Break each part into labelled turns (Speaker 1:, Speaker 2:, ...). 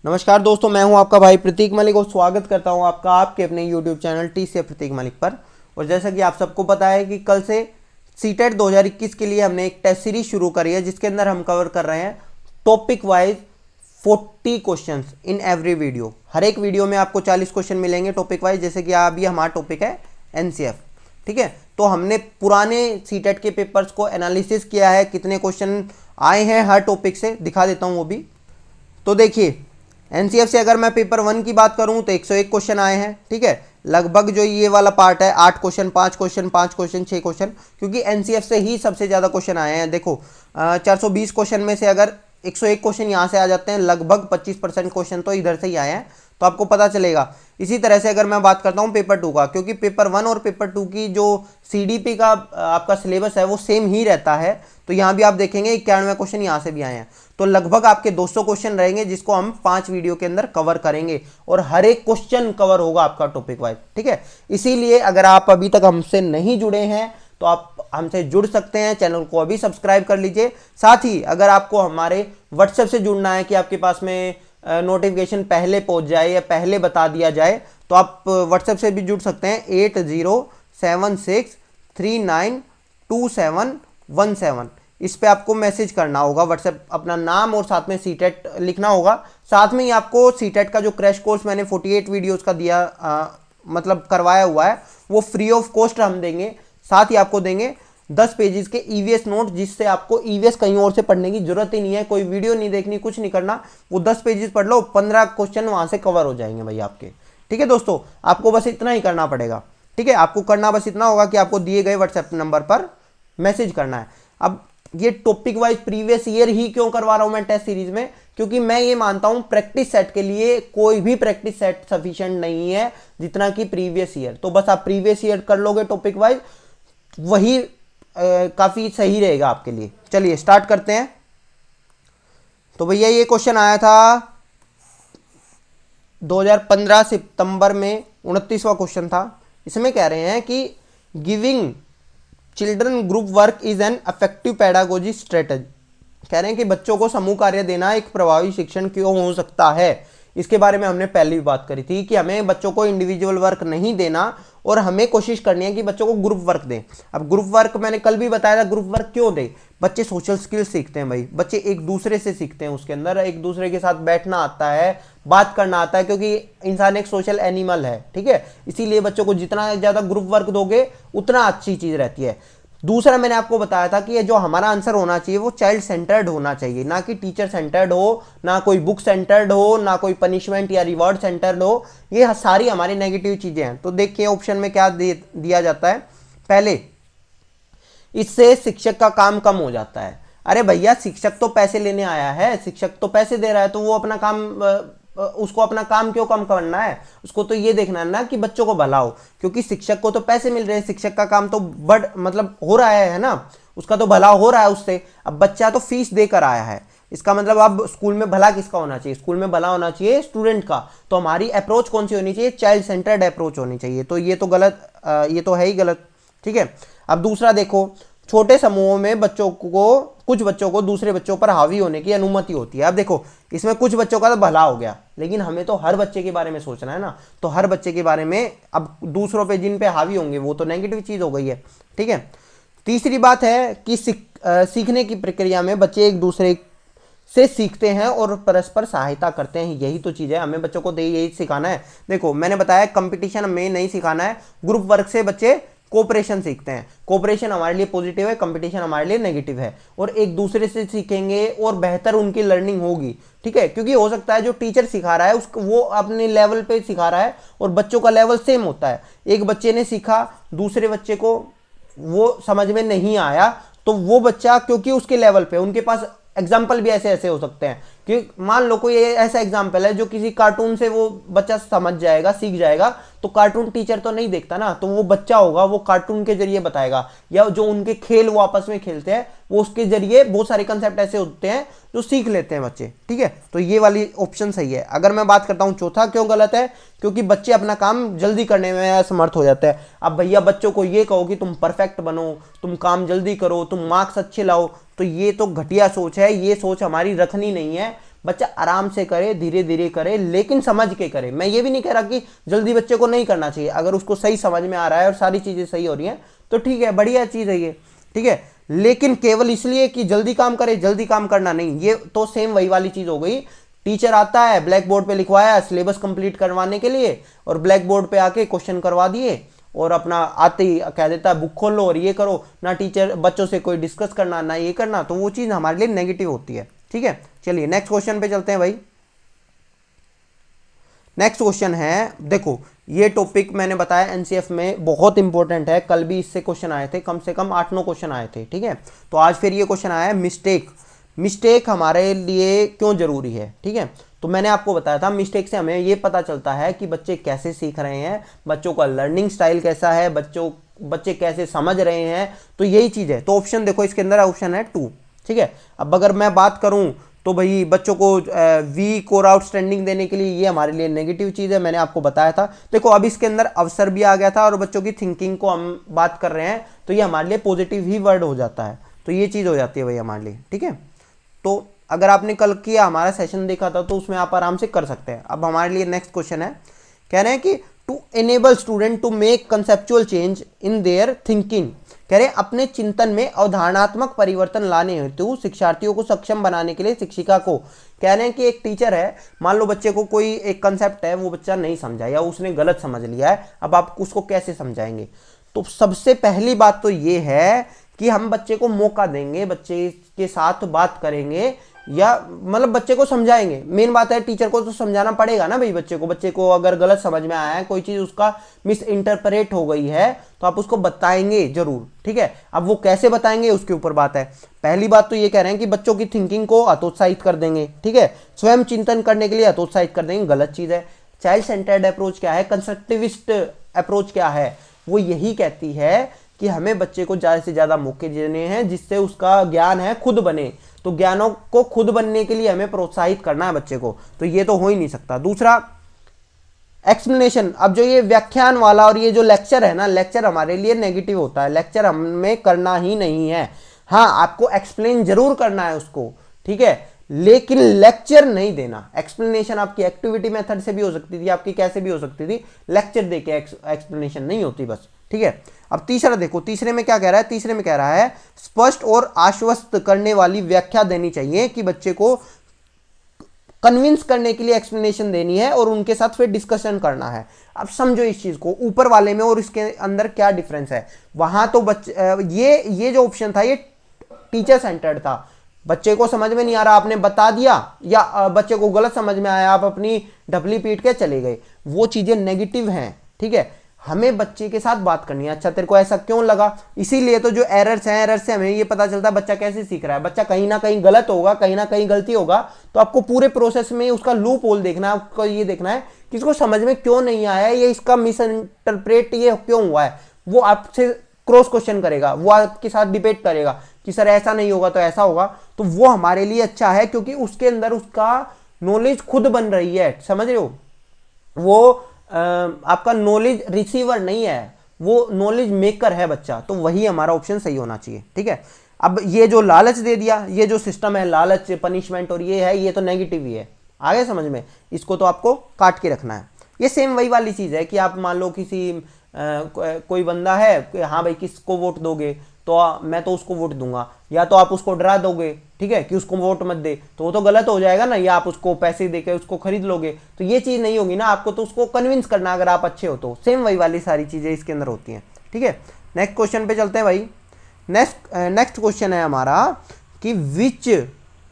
Speaker 1: नमस्कार दोस्तों, मैं हूं आपका भाई प्रतीक मलिक और स्वागत करता हूं आपका आपके अपने YouTube चैनल टी से प्रतीक मलिक पर। और जैसा कि आप सबको पता है कि कल से सीटेट 2021 के लिए हमने एक टेस्ट सीरीज शुरू करी है, जिसके अंदर हम कवर कर रहे हैं topic wise 40 questions in every video. हर एक वीडियो में आपको 40 क्वेश्चन मिलेंगे टॉपिक वाइज। जैसे कि अभी हमारा टॉपिक है NCF, ठीक है। तो हमने पुराने सीटेट के पेपर्स को एनालिसिस किया है, कितने क्वेश्चन आए हैं हर टॉपिक से दिखा देता हूं वो भी। तो देखिए, एनसीएफ से अगर मैं पेपर 1 की बात करूं तो 101 क्वेश्चन आए हैं, ठीक है। लगभग जो ये वाला पार्ट है 8 क्वेश्चन, 5 क्वेश्चन, 5 क्वेश्चन, 6 क्वेश्चन, क्योंकि एनसीएफ से ही सबसे ज़्यादा क्वेश्चन आए हैं। देखो 420 क्वेश्चन में से अगर 101 क्वेश्चन यहाँ से आ जाते हैं, लगभग 25% क्वेश्चन तो इधर से ही आए हैं, तो आपको पता चलेगा। इसी तरह से अगर मैं बात करता हूँ पेपर 2 का, क्योंकि पेपर 1 और पेपर 2 की जो सीडीपी का आपका सिलेबस है वो सेम ही रहता है, तो यहाँ भी आप देखेंगे 91 क्वेश्चन यहाँ से भी आए हैं। तो लगभग आपके 200 क्वेश्चन रहेंगे, जिसको हम 5 वीडियो के अंदर कवर करेंगे और हर एक क्वेश्चन कवर होगा आपका टॉपिक वाइज, ठीक है। इसीलिए अगर आप अभी तक हमसे नहीं जुड़े हैं तो आप हमसे जुड़ सकते हैं, चैनल को अभी सब्सक्राइब कर लीजिए। साथ ही अगर आपको हमारे व्हाट्सएप से जुड़ना है कि आपके पास में नोटिफिकेशन पहले पहुंच जाए या पहले बता दिया जाए, तो आप व्हाट्सएप से भी जुड़ सकते हैं 8076392717। इस पे आपको मैसेज करना होगा, व्हाट्सएप अपना नाम और साथ में सीटेट लिखना होगा। साथ में ही आपको सीटेट का जो क्रैश कोर्स मैंने 48 वीडियोस का दिया मतलब करवाया हुआ है, वो फ्री ऑफ कॉस्ट हम देंगे। साथ ही आपको देंगे 10 पेजेस के ईवीएस नोट, जिससे आपको ईवीएस कहीं और से पढ़ने की जरूरत ही नहीं है, कोई वीडियो नहीं देखनी, कुछ नहीं करना। वो 10 पेजेस पढ़ लो, 15 क्वेश्चन वहां से कवर हो जाएंगे भाई आपके, ठीक है दोस्तों। आपको बस इतना ही करना पड़ेगा, ठीक है। आपको करना बस इतना होगा कि आपको दिए गए व्हाट्सएप नंबर पर मैसेज करना है। अब ये टॉपिक वाइज प्रीवियस ईयर ही क्यों करवा रहा हूं मैं टेस्ट सीरीज में, क्योंकि मैं ये मानता हूं प्रैक्टिस सेट के लिए कोई भी प्रैक्टिस सेट सफिशिएंट नहीं है जितना कि प्रीवियस ईयर। तो बस आप प्रीवियस ईयर कर लोगे टॉपिक वाइज, वही काफी सही रहेगा आपके लिए। चलिए स्टार्ट करते हैं। तो भैया ये क्वेश्चन आया था 2015 सितंबर में, 29वां क्वेश्चन था। इसमें कह रहे हैं कि giving children group work is an effective pedagogy strategy. कह रहे हैं कि बच्चों को समूह कार्य देना एक प्रभावी शिक्षण क्यों हो सकता है। इसके बारे में हमने पहले भी बात करी थी कि हमें बच्चों को इंडिविजुअल वर्क नहीं देना और हमें कोशिश करनी है कि बच्चों को ग्रुप वर्क दें। अब ग्रुप वर्क मैंने कल भी बताया था, ग्रुप वर्क क्यों दें। बच्चे सोशल स्किल्स सीखते हैं भाई, बच्चे एक दूसरे से सीखते हैं, उसके अंदर एक दूसरे के साथ बैठना आता है, बात करना आता है, क्योंकि इंसान एक सोशल एनिमल है, ठीक है। इसीलिए बच्चों को जितना ज़्यादा ग्रुप वर्क दोगे उतना अच्छी चीज़ रहती है। दूसरा मैंने आपको बताया था कि ये जो हमारा आंसर होना चाहिए वो चाइल्ड सेंटर्ड होना चाहिए, ना कि टीचर सेंटर्ड हो, ना कोई बुक सेंटर्ड हो, ना कोई पनिशमेंट या रिवॉर्ड सेंटर्ड हो। ये सारी हमारी नेगेटिव चीजें हैं। तो देखिए ऑप्शन में क्या दिया जाता है। पहले, इससे शिक्षक का काम कम हो जाता है। अरे भैया, शिक्षक तो पैसे लेने आया है, शिक्षक तो पैसे दे रहा है, तो वो अपना काम उसको अपना काम क्यों कम करना है। उसको तो ये देखना है ना कि बच्चों को भला हो, क्योंकि शिक्षक को तो पैसे मिल रहे हैं, शिक्षक का काम तो मतलब हो रहा है ना, उसका तो भला हो रहा है उससे। अब बच्चा तो फीस देकर आया है, इसका मतलब अब स्कूल में भला किसका होना चाहिए, स्कूल में भला होना चाहिए स्टूडेंट का। तो हमारी अप्रोच कौन सी होनी चाहिए, चाइल्ड सेंटर्ड अप्रोच होनी चाहिए। तो ये तो गलत, ये तो है ही गलत, ठीक है। अब दूसरा देखो, छोटे समूहों में कुछ बच्चों को दूसरे बच्चों पर हावी होने की अनुमति होती है। अब देखो, इसमें कुछ बच्चों का तो भला हो गया, लेकिन हमें तो हर बच्चे के बारे में सोचना है ना। तो हर बच्चे के बारे में, अब दूसरों पे जिन पे हावी होंगे वो तो नेगेटिव चीज हो गई है, ठीक है। तीसरी बात है कि सीखने की प्रक्रिया में बच्चे एक दूसरे से सीखते हैं और परस्पर सहायता करते हैं। यही तो चीज़ है, हमें बच्चों को यही सिखाना है। देखो मैंने बताया कंपटीशन में नहीं सिखाना है, ग्रुप वर्क से बच्चे कोऑपरेशन सीखते हैं। कोऑपरेशन हमारे लिए पॉजिटिव है, कंपटीशन हमारे लिए नेगेटिव है। और एक दूसरे से सीखेंगे और बेहतर उनकी लर्निंग होगी, ठीक है। क्योंकि हो सकता है जो टीचर सिखा रहा है उसको वो अपने लेवल पे सिखा रहा है और बच्चों का लेवल सेम होता है। एक बच्चे ने सीखा, दूसरे बच्चे को वो समझ में नहीं आया, तो वो बच्चा क्योंकि उसके लेवल पे, उनके पास एग्जाम्पल भी ऐसे ऐसे हो सकते हैं कि मान लो कोई ऐसा एग्जाम्पल है जो किसी कार्टून से वो बच्चा समझ जाएगा, सीख जाएगा, तो कार्टून टीचर तो नहीं देखता ना, तो वो बच्चा होगा वो कार्टून के जरिए बताएगा, या जो उनके खेल वो आपस में खेलते हैं वो उसके जरिए बहुत सारे कंसेप्ट ऐसे होते हैं जो सीख लेते हैं बच्चे, ठीक है। तो ये वाली ऑप्शन सही है। अगर मैं बात करता हूँ चौथा क्यों गलत है, क्योंकि बच्चे अपना काम जल्दी करने में असमर्थ हो जाते हैं। अब भैया बच्चों को ये कहो कि तुम परफेक्ट बनो, तुम काम जल्दी करो, तुम मार्क्स अच्छे लाओ, तो ये तो घटिया सोच है, ये सोच हमारी रखनी नहीं है। बच्चा आराम से करे, धीरे धीरे करे, लेकिन समझ के करे। मैं ये भी नहीं कह रहा कि जल्दी बच्चे को नहीं करना चाहिए, अगर उसको सही समझ में आ रहा है और सारी चीज़ें सही हो रही हैं तो ठीक है, बढ़िया चीज़ है ये, ठीक है। लेकिन केवल इसलिए कि जल्दी काम करे, जल्दी काम करना नहीं, ये तो सेम वही वाली चीज़ हो गई। टीचर आता है, ब्लैक बोर्ड पे लिखवाया सिलेबस कंप्लीट करवाने के लिए, और ब्लैक बोर्ड पे आके क्वेश्चन करवा दिए, और अपना आते ही कह देता है बुक खोल लो और ये करो, ना टीचर बच्चों से कोई डिस्कस करना, ना ये करना, तो वो चीज़ हमारे लिए नेगेटिव होती है, ठीक है। चलिए नेक्स्ट क्वेश्चन पे चलते हैं भाई। नेक्स्ट क्वेश्चन है, देखो ये टॉपिक मैंने बताया एनसीएफ में बहुत इंपॉर्टेंट है, कल भी इससे क्वेश्चन आए थे, कम से कम 8-9 क्वेश्चन आए थे, ठीक है। तो आज फिर ये क्वेश्चन आया है, मिस्टेक हमारे लिए क्यों जरूरी है, ठीक है। तो मैंने आपको बताया था मिस्टेक से हमें ये पता चलता है कि बच्चे कैसे सीख रहे हैं, बच्चों का लर्निंग स्टाइल कैसा है, बच्चे कैसे समझ रहे हैं, तो यही चीज़ है। तो ऑप्शन देखो इसके अंदर ऑप्शन है 2, ठीक है। अब अगर मैं बात करूं तो भाई बच्चों को वीक और आउटस्टैंडिंग देने के लिए ये हमारे लिए नेगेटिव चीज़ है, मैंने आपको बताया था। देखो अब इसके अंदर अवसर भी आ गया था और बच्चों की थिंकिंग को हम बात कर रहे हैं, तो ये हमारे लिए पॉजिटिव ही वर्ड हो जाता है, तो ये चीज़ हो जाती है भाई हमारे लिए, ठीक है। तो अगर आपने कल किया हमारा सेशन देखा था तो उसमें आप आराम से कर सकते हैं। अब हमारे लिए नेक्स्ट क्वेश्चन है, कह रहे हैं कि to enable student to make conceptual change in their thinking, कह रहे हैं अपने चिंतन में अवधारणात्मक परिवर्तन लाने हेतु शिक्षार्थियों को सक्षम बनाने के लिए शिक्षिका को, कह रहे हैं कि एक टीचर है, मान लो बच्चे को कोई एक कंसेप्ट है वो बच्चा नहीं समझा या उसने गलत समझ लिया है, अब आप उसको कैसे समझाएंगे। तो सबसे पहली बात तो ये है कि हम बच्चे को मौका देंगे, बच्चे के साथ बात करेंगे, या मतलब बच्चे को समझाएंगे। मेन बात है टीचर को तो समझाना पड़ेगा ना भाई बच्चे को अगर गलत समझ में आया है, कोई चीज़ उसका मिस इंटरप्रेट हो गई है, तो आप उसको बताएंगे जरूर, ठीक है। अब वो कैसे बताएंगे उसके ऊपर बात है। पहली बात तो ये कह रहे हैं कि बच्चों की थिंकिंग को हतोत्साहित कर देंगे, ठीक है, स्वयं चिंतन करने के लिए हतोत्साहित कर देंगे, गलत चीज़ है। चाइल्ड सेंटर्ड अप्रोच क्या है, कंस्ट्रक्टिविस्ट अप्रोच क्या है, वो यही कहती है कि हमें बच्चे को ज़्यादा से ज़्यादा मौके देने हैं जिससे उसका ज्ञान है खुद बने, तो ज्ञानों को खुद बनने के लिए हमें प्रोत्साहित करना है बच्चे को, तो ये तो हो ही नहीं सकता। दूसरा एक्सप्लेनेशन, अब जो ये व्याख्यान वाला और ये जो लेक्चर है ना, लेक्चर हमारे लिए नेगेटिव होता है, लेक्चर हमें करना ही नहीं है। हाँ आपको एक्सप्लेन जरूर करना है उसको, ठीक है, लेकिन लेक्चर नहीं देना। एक्सप्लेनेशन आपकी एक्टिविटी मेथड से भी हो सकती थी, आपकी कैसे भी हो सकती थी, लेक्चर देके एक्सप्लेनेशन नहीं होती बस, ठीक है। अब तीसरा देखो, तीसरे में क्या कह रहा है, तीसरे में कह रहा है स्पष्ट और आश्वस्त करने वाली व्याख्या देनी चाहिए, कि बच्चे को कन्विंस करने के लिए एक्सप्लेनेशन देनी है और उनके साथ फिर डिस्कशन करना है। अब समझो इस चीज को, ऊपर वाले में और इसके अंदर क्या डिफरेंस है। वहां तो ये जो ऑप्शन था ये टीचर सेंटर्ड था, बच्चे को समझ में नहीं आ रहा आपने बता दिया, या बच्चे को गलत समझ में आया आप अपनी ढपली पीट के चले गए, वो चीजें नेगेटिव हैं, ठीक है। हमें बच्चे के साथ बात करनी है, अच्छा तेरे को ऐसा क्यों लगा, इसीलिए तो जो एरर्स हैं, एरर्स से हमें ये पता चलता है बच्चा कैसे सीख रहा है। बच्चा कहीं ना कहीं गलत होगा, कहीं ना कहीं गलती होगा, तो आपको पूरे प्रोसेस में उसका लूप होल देखना है, आपको ये देखना है कि इसको समझ में क्यों नहीं आया, ये इसका मिस इंटरप्रेट ये क्यों हुआ है। वो आपसे क्रॉस क्वेश्चन करेगा, वो आपके साथ डिबेट करेगा कि सर ऐसा नहीं होगा तो ऐसा होगा, तो वो हमारे लिए अच्छा है, क्योंकि उसके अंदर उसका नॉलेज खुद बन रही है, समझ रहे हो। वो आपका नॉलेज रिसीवर नहीं है, वो नॉलेज मेकर है बच्चा, तो वही हमारा ऑप्शन सही होना चाहिए, ठीक है। अब ये जो लालच दे दिया, ये जो सिस्टम है लालच पनिशमेंट और ये है, ये तो नेगेटिव ही है, आगे समझ में, इसको तो आपको काट के रखना है। ये सेम वही वाली चीज़ है कि आप मान लो किसी कोई बंदा है, हाँ भाई किसको वोट दोगे, तो मैं तो उसको वोट दूंगा, या तो आप उसको डरा दोगे, ठीक है, कि उसको वोट मत दे, तो वो तो गलत हो जाएगा ना, या आप उसको पैसे देके उसको खरीद लोगे, तो ये चीज़ नहीं होगी ना, आपको तो उसको कन्विंस करना अगर आप अच्छे हो तो। सेम वही वाली सारी चीज़ें इसके अंदर होती हैं, ठीक है। नेक्स्ट क्वेश्चन पे चलते हैं भाई। नेक्स्ट क्वेश्चन है हमारा कि which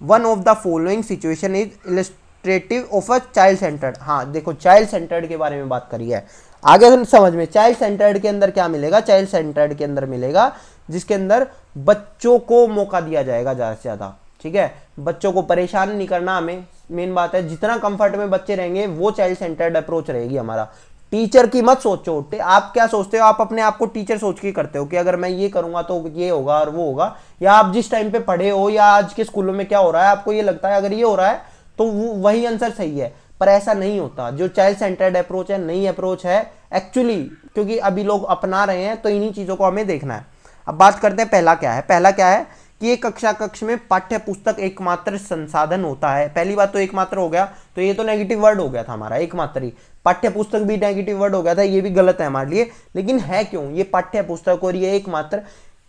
Speaker 1: one of the following situation is illustrative of a child centred. हाँ देखो चाइल्ड सेंटर्ड के बारे में बात करी है, आगे समझ में। चाइल्ड सेंटर्ड के अंदर क्या मिलेगा, चाइल्ड सेंटर्ड के अंदर मिलेगा जिसके अंदर बच्चों को मौका दिया जाएगा ज़्यादा से ज़्यादा, ठीक है, बच्चों को परेशान नहीं करना हमें, मेन बात है जितना कंफर्ट में बच्चे रहेंगे वो चाइल्ड सेंटर्ड अप्रोच रहेगी हमारा। टीचर की मत सोचो, आप क्या सोचते हो, आप अपने आप को टीचर सोच के करते हो कि अगर मैं ये करूंगा तो ये होगा और वो होगा, या आप जिस टाइम पे पढ़े हो या आज के स्कूलों में क्या हो रहा है आपको ये लगता है अगर ये हो रहा है तो वही आंसर सही है, पर ऐसा नहीं होता। जो चाइल्ड सेंटर्ड अप्रोच है, नई अप्रोच है एक्चुअली, क्योंकि अभी लोग अपना रहे हैं, तो इन्हीं चीज़ों को हमें देखना है। अब बात करते हैं पहला क्या है, पहला क्या है कि एक कक्षा कक्ष में पाठ्य पुस्तक एकमात्र संसाधन होता है। पहली बात तो एकमात्र हो गया, तो ये तो नेगेटिव वर्ड हो गया था हमारा, एकमात्र ही। पाठ्य पुस्तक भी नेगेटिव वर्ड हो गया था, ये भी गलत है हमारे लिए। लेकिन है क्यों ये पाठ्य पुस्तक और ये एकमात्र?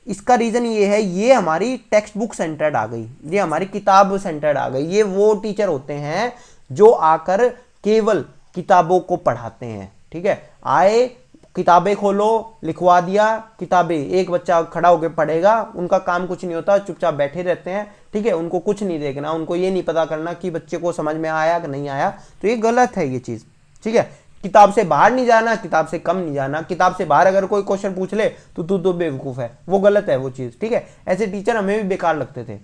Speaker 1: इसका रीजन ये है, ये हमारी टेक्स्ट बुक सेंटर्ड आ गई, ये हमारी किताब सेंटर्ड आ गई। ये वो टीचर होते हैं जो आकर केवल किताबों को पढ़ाते हैं, ठीक है। आए, किताबें खोलो, लिखवा दिया किताबें, एक बच्चा खड़ा होकर पढ़ेगा, उनका काम कुछ नहीं होता, चुपचाप बैठे रहते हैं, ठीक है। उनको कुछ नहीं देखना, उनको ये नहीं पता करना कि बच्चे को समझ में आया कि नहीं आया। तो ये गलत है ये चीज़, ठीक है। किताब से बाहर नहीं जाना, किताब से कम नहीं जाना। किताब से बाहर अगर कोई क्वेश्चन पूछ ले तो तू तो बेवकूफ़ है, वो गलत है वो चीज़, ठीक है। ऐसे टीचर हमें भी बेकार लगते थे,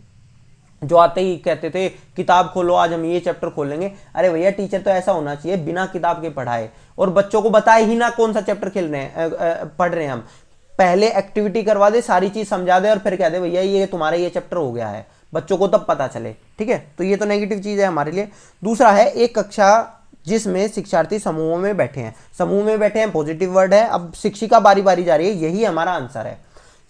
Speaker 1: जो आते ही कहते थे किताब खोलो, आज हम ये चैप्टर खोलेंगे। अरे भैया, टीचर तो ऐसा होना चाहिए बिना किताब के पढ़ाए, और बच्चों को बताए ही ना कौन सा चैप्टर खेल रहे हैं, पढ़ रहे हैं हम। पहले एक्टिविटी करवा दे, सारी चीज़ समझा दे, और फिर कह दे भैया ये तुम्हारा ये चैप्टर हो गया है, बच्चों को तब पता चले, ठीक है। तो ये तो नेगेटिव चीज़ है हमारे लिए। दूसरा है, एक कक्षा जिसमें शिक्षार्थी समूहों में बैठे हैं। समूह में बैठे हैं पॉजिटिव वर्ड है। अब शिक्षिका बारी बारी जा रही है, यही हमारा आंसर है,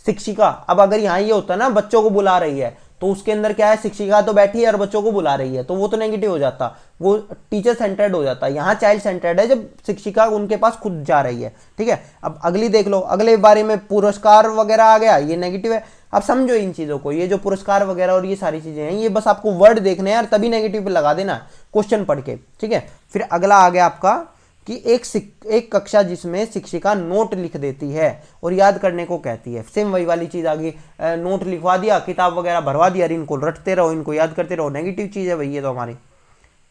Speaker 1: शिक्षिका। अब अगर यहाँ ये होता ना बच्चों को बुला रही है, तो उसके अंदर क्या है, शिक्षिका तो बैठी है और बच्चों को बुला रही है, तो वो तो नेगेटिव हो जाता, वो टीचर सेंटर्ड हो जाता। यहाँ चाइल्ड सेंटर्ड है, जब शिक्षिका उनके पास खुद जा रही है, ठीक है। अब अगली देख लो, अगले बारे में पुरस्कार वगैरह आ गया, ये नेगेटिव है। अब समझो इन चीज़ों को, ये जो पुरस्कार वगैरह और ये सारी चीज़ें हैं, ये बस आपको वर्ड देखने हैं यार, तभी नेगेटिव पे लगा देना क्वेश्चन पढ़ के, ठीक है। फिर अगला आ गया आपका कि एक कक्षा जिसमें शिक्षिका नोट लिख देती है और याद करने को कहती है। सेम वही वाली चीज़ आ गई, नोट लिखवा दिया, किताब वगैरह भरवा दिया, इनको रटते रहो, इनको याद करते रहो, नेगेटिव चीज़ है भाई ये तो हमारी।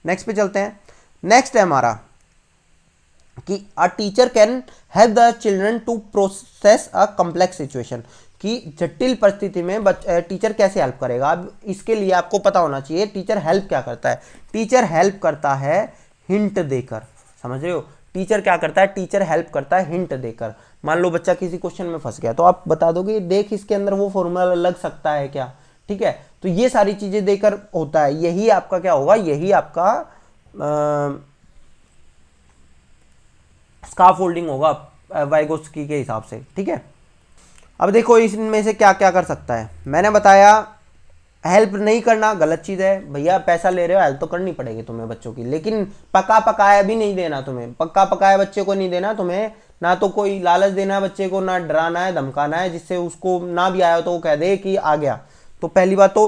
Speaker 1: नेक्स्ट पे चलते हैं। नेक्स्ट है हमारा कि a teacher can help the children to process a complex situation, कि जटिल परिस्थिति में टीचर कैसे हेल्प करेगा। अब इसके लिए आपको पता होना चाहिए टीचर हेल्प क्या करता है। टीचर हेल्प करता है हिंट देकर, समझ रहे हो। टीचर क्या करता है, टीचर हेल्प करता है हिंट देकर। मान लो बच्चा किसी क्वेश्चन में फंस गया, तो आप बता दोगे देख इसके अंदर वो फॉर्मूला लग सकता है क्या, ठीक है। तो ये सारी चीजें देकर होता है, यही आपका क्या होगा, यही आपका स्काफोल्डिंग होगा वाइगोत्स्की के हिसाब से, ठीक है। अब देखो इसमें से क्या क्या कर सकता है। मैंने बताया हेल्प नहीं करना गलत चीज़ है भैया, पैसा ले रहे हो हेल्प तो करनी पड़ेगी तुम्हें बच्चों की, लेकिन पका पकाया भी नहीं देना तुम्हें, पक्का पकाया बच्चे को नहीं देना तुम्हें। ना तो कोई लालच देना है बच्चे को, ना डराना है धमकाना है, जिससे उसको ना भी आया तो वो कह दे कि आ गया। तो पहली बात तो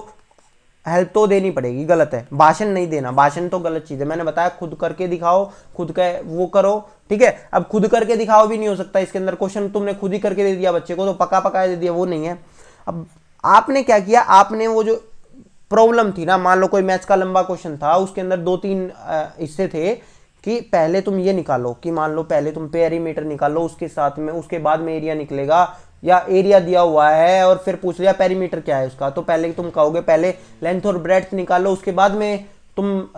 Speaker 1: हेल्प तो देनी पड़ेगी, गलत है। भाषण नहीं देना, भाषण तो गलत चीज़ है। मैंने बताया खुद करके दिखाओ, खुद का वो करो, ठीक है। अब खुद करके दिखाओ भी नहीं हो सकता इसके अंदर, क्वेश्चन तुमने खुद ही करके दे दिया बच्चे को, तो पका पकाया दे दिया, वो नहीं है। अब आपने क्या किया, आपने वो जो प्रॉब्लम थी ना, मान लो कोई मैथ्स का लंबा क्वेश्चन था, उसके अंदर 2-3 हिस्से थे कि पहले तुम ये निकालो कि मान लो पहले तुम पेरीमीटर निकालो, उसके साथ में उसके बाद में एरिया निकलेगा, या एरिया दिया हुआ है और फिर पूछ लिया पेरीमीटर क्या है उसका, तो पहले तुम कहोगे पहले लेंथ और ब्रेड्थ निकालो, उसके बाद में तुम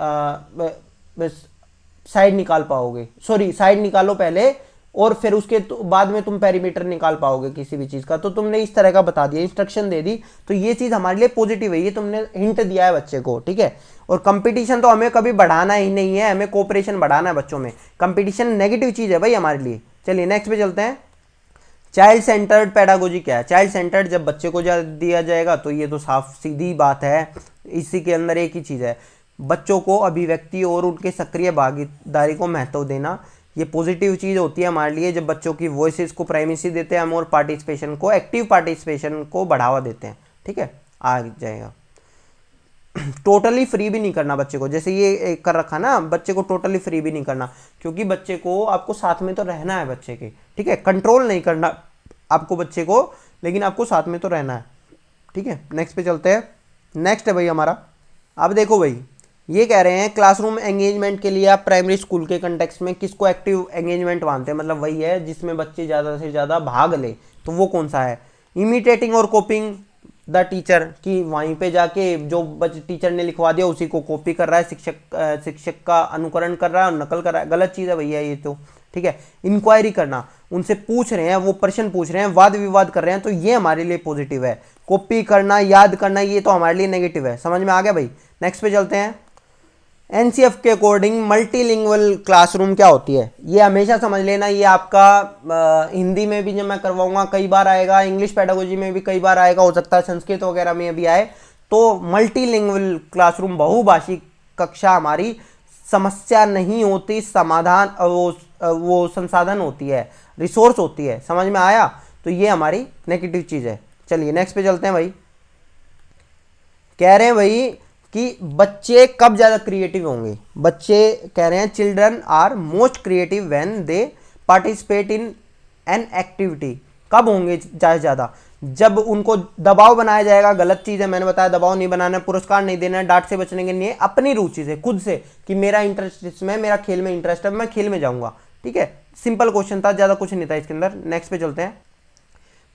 Speaker 1: साइड निकाल पाओगे, सॉरी साइड निकालो पहले और फिर उसके बाद में तुम पेरीमीटर निकाल पाओगे किसी भी चीज़ का। तो तुमने इस तरह का बता दिया, इंस्ट्रक्शन दे दी, तो ये चीज़ हमारे लिए पॉजिटिव है, ये तुमने हिंट दिया है बच्चे को, ठीक है। और कंपटीशन तो हमें कभी बढ़ाना ही नहीं है, हमें कोऑपरेशन बढ़ाना है बच्चों में। कंपटीशन नेगेटिव चीज़ है भाई हमारे लिए। चलिए नेक्स्ट पे चलते हैं। चाइल्ड सेंटर्ड पेडागोजी क्या है। चाइल्ड सेंटर्ड जब बच्चे को दिया जाएगा तो ये तो साफ सीधी बात है, इसी के अंदर एक ही चीज़ है, बच्चों को अभिव्यक्ति और उनके सक्रिय भागीदारी को महत्व देना। ये पॉजिटिव चीज़ होती है हमारे लिए, जब बच्चों की वॉइसेस को प्राइमेसी देते हैं हम और पार्टिसिपेशन को, एक्टिव पार्टिसिपेशन को बढ़ावा देते हैं, ठीक है। आ जाएगा। टोटली फ्री भी नहीं करना बच्चे को, जैसे ये कर रखा ना, बच्चे को टोटली फ्री भी नहीं करना, क्योंकि बच्चे को आपको साथ में तो रहना है बच्चे के, ठीक है। कंट्रोल नहीं करना आपको बच्चे को, लेकिन आपको साथ में तो रहना है, ठीक है। नेक्स्ट पे चलते हैं। नेक्स्ट है भाई हमारा, अब देखो भाई ये कह रहे हैं क्लासरूम एंगेजमेंट के लिए आप प्राइमरी स्कूल के कंटेक्स्ट में किसको एक्टिव एंगेजमेंट मानते हैं, मतलब वही है जिसमें बच्चे ज़्यादा से ज़्यादा भाग ले, तो वो कौन सा है। इमिटेटिंग और कॉपिंग द टीचर, कि वहीं पे जाके जो टीचर ने लिखवा दिया उसी को कॉपी कर रहा है, शिक्षक का अनुकरण कर रहा है और नकल कर रहा है, गलत चीज़ है भैया ये तो, ठीक है। इंक्वायरी करना, उनसे पूछ रहे हैं, वो प्रश्न पूछ रहे हैं, वाद विवाद कर रहे हैं, तो ये हमारे लिए पॉजिटिव है। कॉपी करना, याद करना, ये तो हमारे लिए नेगेटिव है। समझ में आ गया भाई। नेक्स्ट पे चलते हैं। एनसीएफ के अकॉर्डिंग मल्टीलिंगुअल क्लासरूम क्या होती है, ये हमेशा समझ लेना। ये आपका हिंदी में भी जब मैं करवाऊंगा कई बार आएगा, इंग्लिश पेडागोजी में भी कई बार आएगा, हो सकता है संस्कृत वगैरह में भी आए। तो मल्टीलिंगुअल क्लासरूम, बहुभाषी कक्षा हमारी समस्या नहीं होती, समाधान वो संसाधन होती है, रिसोर्स होती है। समझ में आया? तो ये हमारी नेगेटिव चीज़ है। चलिए नेक्स्ट पे चलते हैं भाई। कह रहे हैं भाई कि बच्चे कब ज़्यादा क्रिएटिव होंगे। बच्चे कह रहे हैं children are most creative when they participate in an activity. कब होंगे ज़्यादा? जब उनको दबाव बनाया जाएगा। गलत चीज़ है, मैंने बताया दबाव नहीं बनाना है, पुरस्कार नहीं देना है, डांट से बचने के लिए, अपनी रुचि से खुद से कि मेरा इंटरेस्ट इसमें, मेरा खेल में इंटरेस्ट है, मैं खेल में जाऊँगा। ठीक है, सिंपल क्वेश्चन था, ज़्यादा कुछ नहीं था इसके अंदर। नेक्स्ट पे चलते हैं।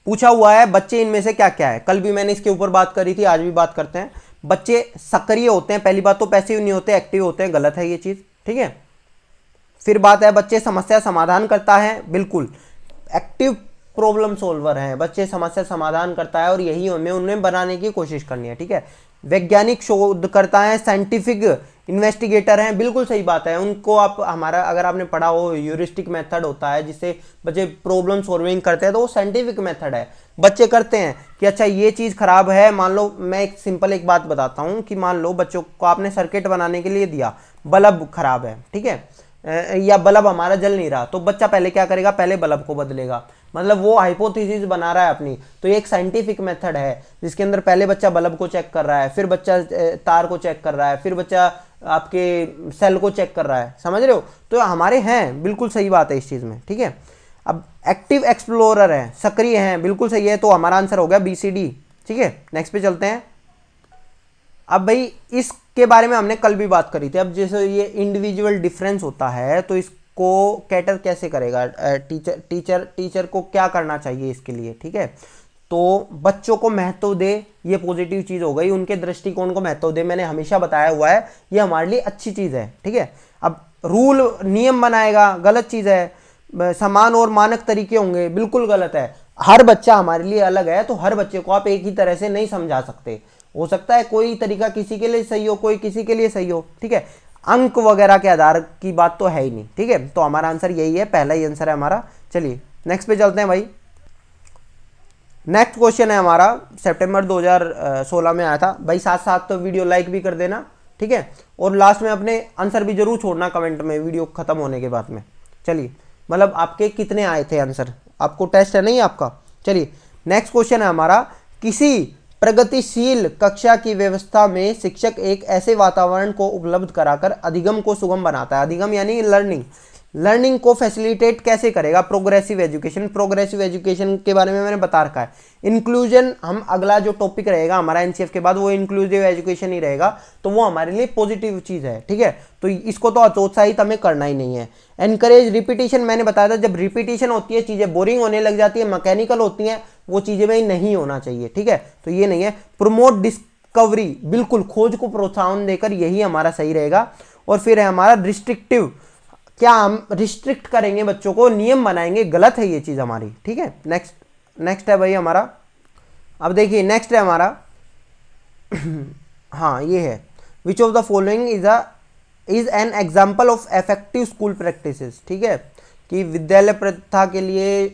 Speaker 1: पूछा हुआ है बच्चे इनमें से क्या क्या है। कल भी मैंने इसके ऊपर बात करी थी, आज भी बात करते हैं। बच्चे सक्रिय होते हैं, पहली बात तो पैसिव नहीं होते, एक्टिव होते हैं। गलत है ये चीज़, ठीक है। फिर बात है बच्चे समस्या समाधान करता है, बिल्कुल एक्टिव प्रॉब्लम सोल्वर है, बच्चे समस्या समाधान करता है और यही हमें उन्हें बनाने की कोशिश करनी है। ठीक है, वैज्ञानिक शोध करता है, साइंटिफिक इन्वेस्टिगेटर हैं, बिल्कुल सही बात है। उनको आप हमारा अगर आपने पढ़ा हो ह्यूरिस्टिक मेथड होता है जिससे बच्चे प्रॉब्लम सॉल्विंग करते हैं, तो वो साइंटिफिक मेथड है। बच्चे करते हैं कि अच्छा ये चीज़ खराब है, मान लो मैं एक सिंपल एक बात बताता हूँ कि मान लो बच्चों को आपने सर्किट बनाने के लिए दिया, बल्ब खराब है, ठीक है, या बल्ब हमारा जल नहीं रहा, तो बच्चा पहले क्या करेगा? पहले बल्ब को बदलेगा। मतलब वो हाइपोथेसिस बना रहा है अपनी। तो ये एक साइंटिफिक मेथड है जिसके अंदर पहले बच्चा बल्ब को चेक कर रहा है, फिर बच्चा तार को चेक कर रहा है, फिर बच्चा आपके सेल को चेक कर रहा है। समझ रहे हो? तो हमारे हैं, बिल्कुल सही बात है इस चीज़ में। ठीक है, अब एक्टिव एक्सप्लोरर है, सक्रिय हैं, बिल्कुल सही है। तो हमारा आंसर हो गया BCD। ठीक है, नेक्स्ट पे चलते हैं। अब भाई इसके बारे में हमने कल भी बात करी थी। अब जैसे ये इंडिविजुअल डिफरेंस होता है तो इसको कैटर कैसे करेगा टीचर को क्या करना चाहिए इसके लिए। ठीक है, तो बच्चों को महत्व दे, ये पॉजिटिव चीज़ हो गई। उनके दृष्टिकोण को महत्व दे, मैंने हमेशा बताया हुआ है, ये हमारे लिए अच्छी चीज़ है। ठीक है, अब रूल नियम बनाएगा, गलत चीज़ है। समान और मानक तरीके होंगे, बिल्कुल गलत है। हर बच्चा हमारे लिए अलग है, तो हर बच्चे को आप एक ही तरह से नहीं समझा सकते। हो सकता है कोई तरीका किसी के लिए सही हो, कोई किसी के लिए सही हो। ठीक है, अंक वगैरह के आधार की बात तो है ही नहीं। ठीक है, तो हमारा आंसर यही है, पहला ही आंसर है हमारा। चलिए नेक्स्ट पे चलते हैं भाई। नेक्स्ट क्वेश्चन है हमारा, सितंबर 2016 में आया था भाई। साथ साथ तो वीडियो लाइक भी कर देना, ठीक है, और लास्ट में अपने आंसर भी जरूर छोड़ना कमेंट में वीडियो खत्म होने के बाद में। चलिए, मतलब आपके कितने आए थे आंसर, आपको टेस्ट है नहीं आपका। चलिए नेक्स्ट क्वेश्चन है हमारा, किसी प्रगतिशील कक्षा की व्यवस्था में शिक्षक एक ऐसे वातावरण को उपलब्ध कराकर अधिगम को सुगम बनाता है। अधिगम यानी लर्निंग को फैसिलिटेट कैसे करेगा? प्रोग्रेसिव एजुकेशन के बारे में मैंने बता रखा है। इंक्लूजन, हम अगला जो टॉपिक रहेगा हमारा एनसीएफ के बाद वो इंक्लूसिव एजुकेशन ही रहेगा, तो वो हमारे लिए पॉजिटिव चीज़ है। ठीक है, तो इसको तो हतोत्साहित हमें करना ही नहीं है। एनकरेज रिपीटिशन, मैंने बताया था जब रिपीटिशन होती है चीज़ें बोरिंग होने लग जाती है, मैकेनिकल होती हैं, वो चीज़ें में नहीं होना चाहिए। ठीक है, तो ये नहीं है। प्रमोट डिस्कवरी, बिल्कुल खोज को प्रोत्साहन देकर, यही हमारा सही रहेगा। और फिर है हमारा रिस्ट्रिक्टिव, क्या हम रिस्ट्रिक्ट करेंगे बच्चों को, नियम बनाएंगे, गलत है ये चीज़ हमारी। ठीक है, नेक्स्ट है भाई हमारा। अब देखिए नेक्स्ट है हमारा हाँ ये है, which of the following is an example of effective school practices. ठीक है, कि विद्यालय प्रथा के लिए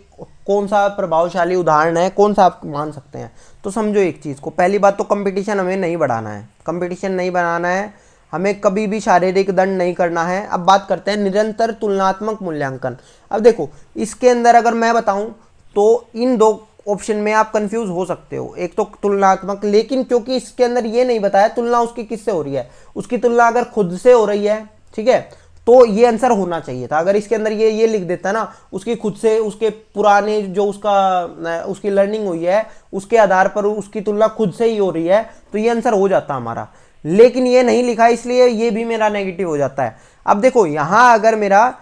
Speaker 1: कौन सा प्रभावशाली उदाहरण है, कौन सा आप मान सकते हैं। तो समझो एक चीज़ को, पहली बात तो कंपटीशन हमें नहीं बढ़ाना है, कंपटीशन नहीं बनाना है, हमें कभी भी शारीरिक दंड नहीं करना है। अब बात करते हैं निरंतर तुलनात्मक मूल्यांकन। अब देखो इसके अंदर अगर मैं बताऊं तो इन दो ऑप्शन में आप कंफ्यूज हो सकते हो। एक तो तुलनात्मक, लेकिन क्योंकि इसके अंदर ये नहीं बताया तुलना उसकी किससे हो रही है, उसकी तुलना अगर खुद से हो रही है, ठीक है, तो ये आंसर होना चाहिए था। अगर इसके अंदर ये लिख देता ना, उसकी खुद से, उसके पुराने जो उसकी लर्निंग हुई है उसके आधार पर उसकी तुलना खुद से ही हो रही है, तो ये आंसर हो जाता हमारा। लेकिन ये नहीं लिखा, इसलिए ये भी मेरा नेगेटिव हो जाता है। अब देखो यहाँ अगर मेरा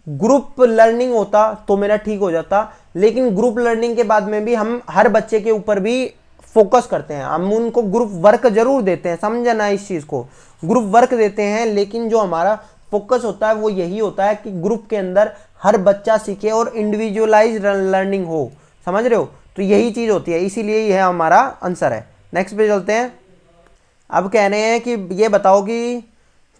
Speaker 1: ग्रुप लर्निंग होता तो मेरा ठीक हो जाता, लेकिन ग्रुप लर्निंग के बाद में भी हम हर बच्चे के ऊपर भी फोकस करते हैं, हम उनको ग्रुप वर्क जरूर देते हैं, समझना इस चीज़ को, ग्रुप वर्क देते हैं, लेकिन जो हमारा फोकस होता है वो यही होता है कि ग्रुप के अंदर हर बच्चा सीखे और इंडिविजुअलाइज लर्निंग हो। समझ रहे हो? तो यही चीज़ होती है, इसीलिए यह हमारा आंसर है। नेक्स्ट पे चलते हैं। अब कह रहे हैं कि ये बताओ कि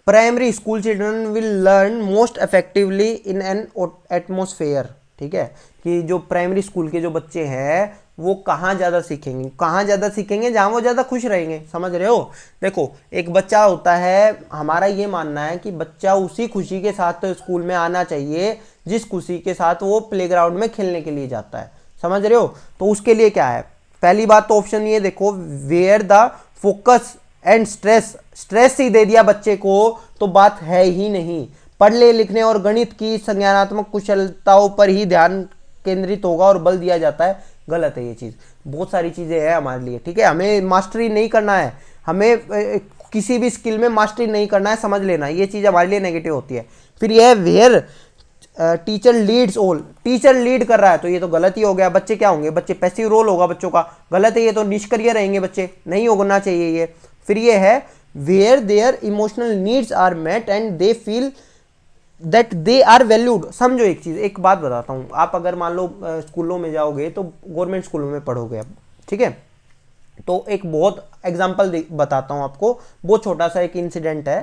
Speaker 1: primary school children will learn most effectively in an atmosphere. ठीक है, कि जो प्राइमरी स्कूल के जो बच्चे हैं वो कहाँ ज़्यादा सीखेंगे, कहाँ ज़्यादा सीखेंगे, जहाँ वो ज़्यादा खुश रहेंगे। समझ रहे हो? देखो, एक बच्चा होता है, हमारा ये मानना है कि बच्चा उसी खुशी के साथ स्कूल में आना चाहिए जिस खुशी के साथ वो प्लेग्राउंड में खेलने के लिए जाता है। समझ रहे हो? तो उसके लिए क्या है, पहली बात तो ऑप्शन ये देखो, where the focus and stress ही दे दिया बच्चे को तो बात है ही नहीं। पढ़ने लिखने और गणित की संज्ञानात्मक कुशलताओं पर ही ध्यान केंद्रित होगा और बल दिया जाता है, गलत है ये चीज़। बहुत सारी चीज़ें हैं हमारे लिए। ठीक है, हमें मास्टरी नहीं करना है, हमें किसी भी स्किल में मास्टरी नहीं करना है, समझ लेना, ये चीज़ हमारे लिए नेगेटिव होती है। फिर यह where teacher leads all, teacher lead कर रहा है तो ये तो गलत ही हो गया। बच्चे क्या होंगे, बच्चे पैसिव रोल होगा बच्चों का, गलत है ये तो, निष्क्रिय रहेंगे बच्चे, नहीं होना चाहिए ये। फिर ये है where their emotional needs are met and they feel that they are valued. समझो एक चीज़, एक बात बताता हूँ, आप अगर मान लो स्कूलों में जाओगे तो गवर्नमेंट स्कूलों में पढ़ोगे अब, ठीक है, तो एक बहुत एग्जाम्पल बताता हूँ आपको, बहुत छोटा सा एक इंसिडेंट है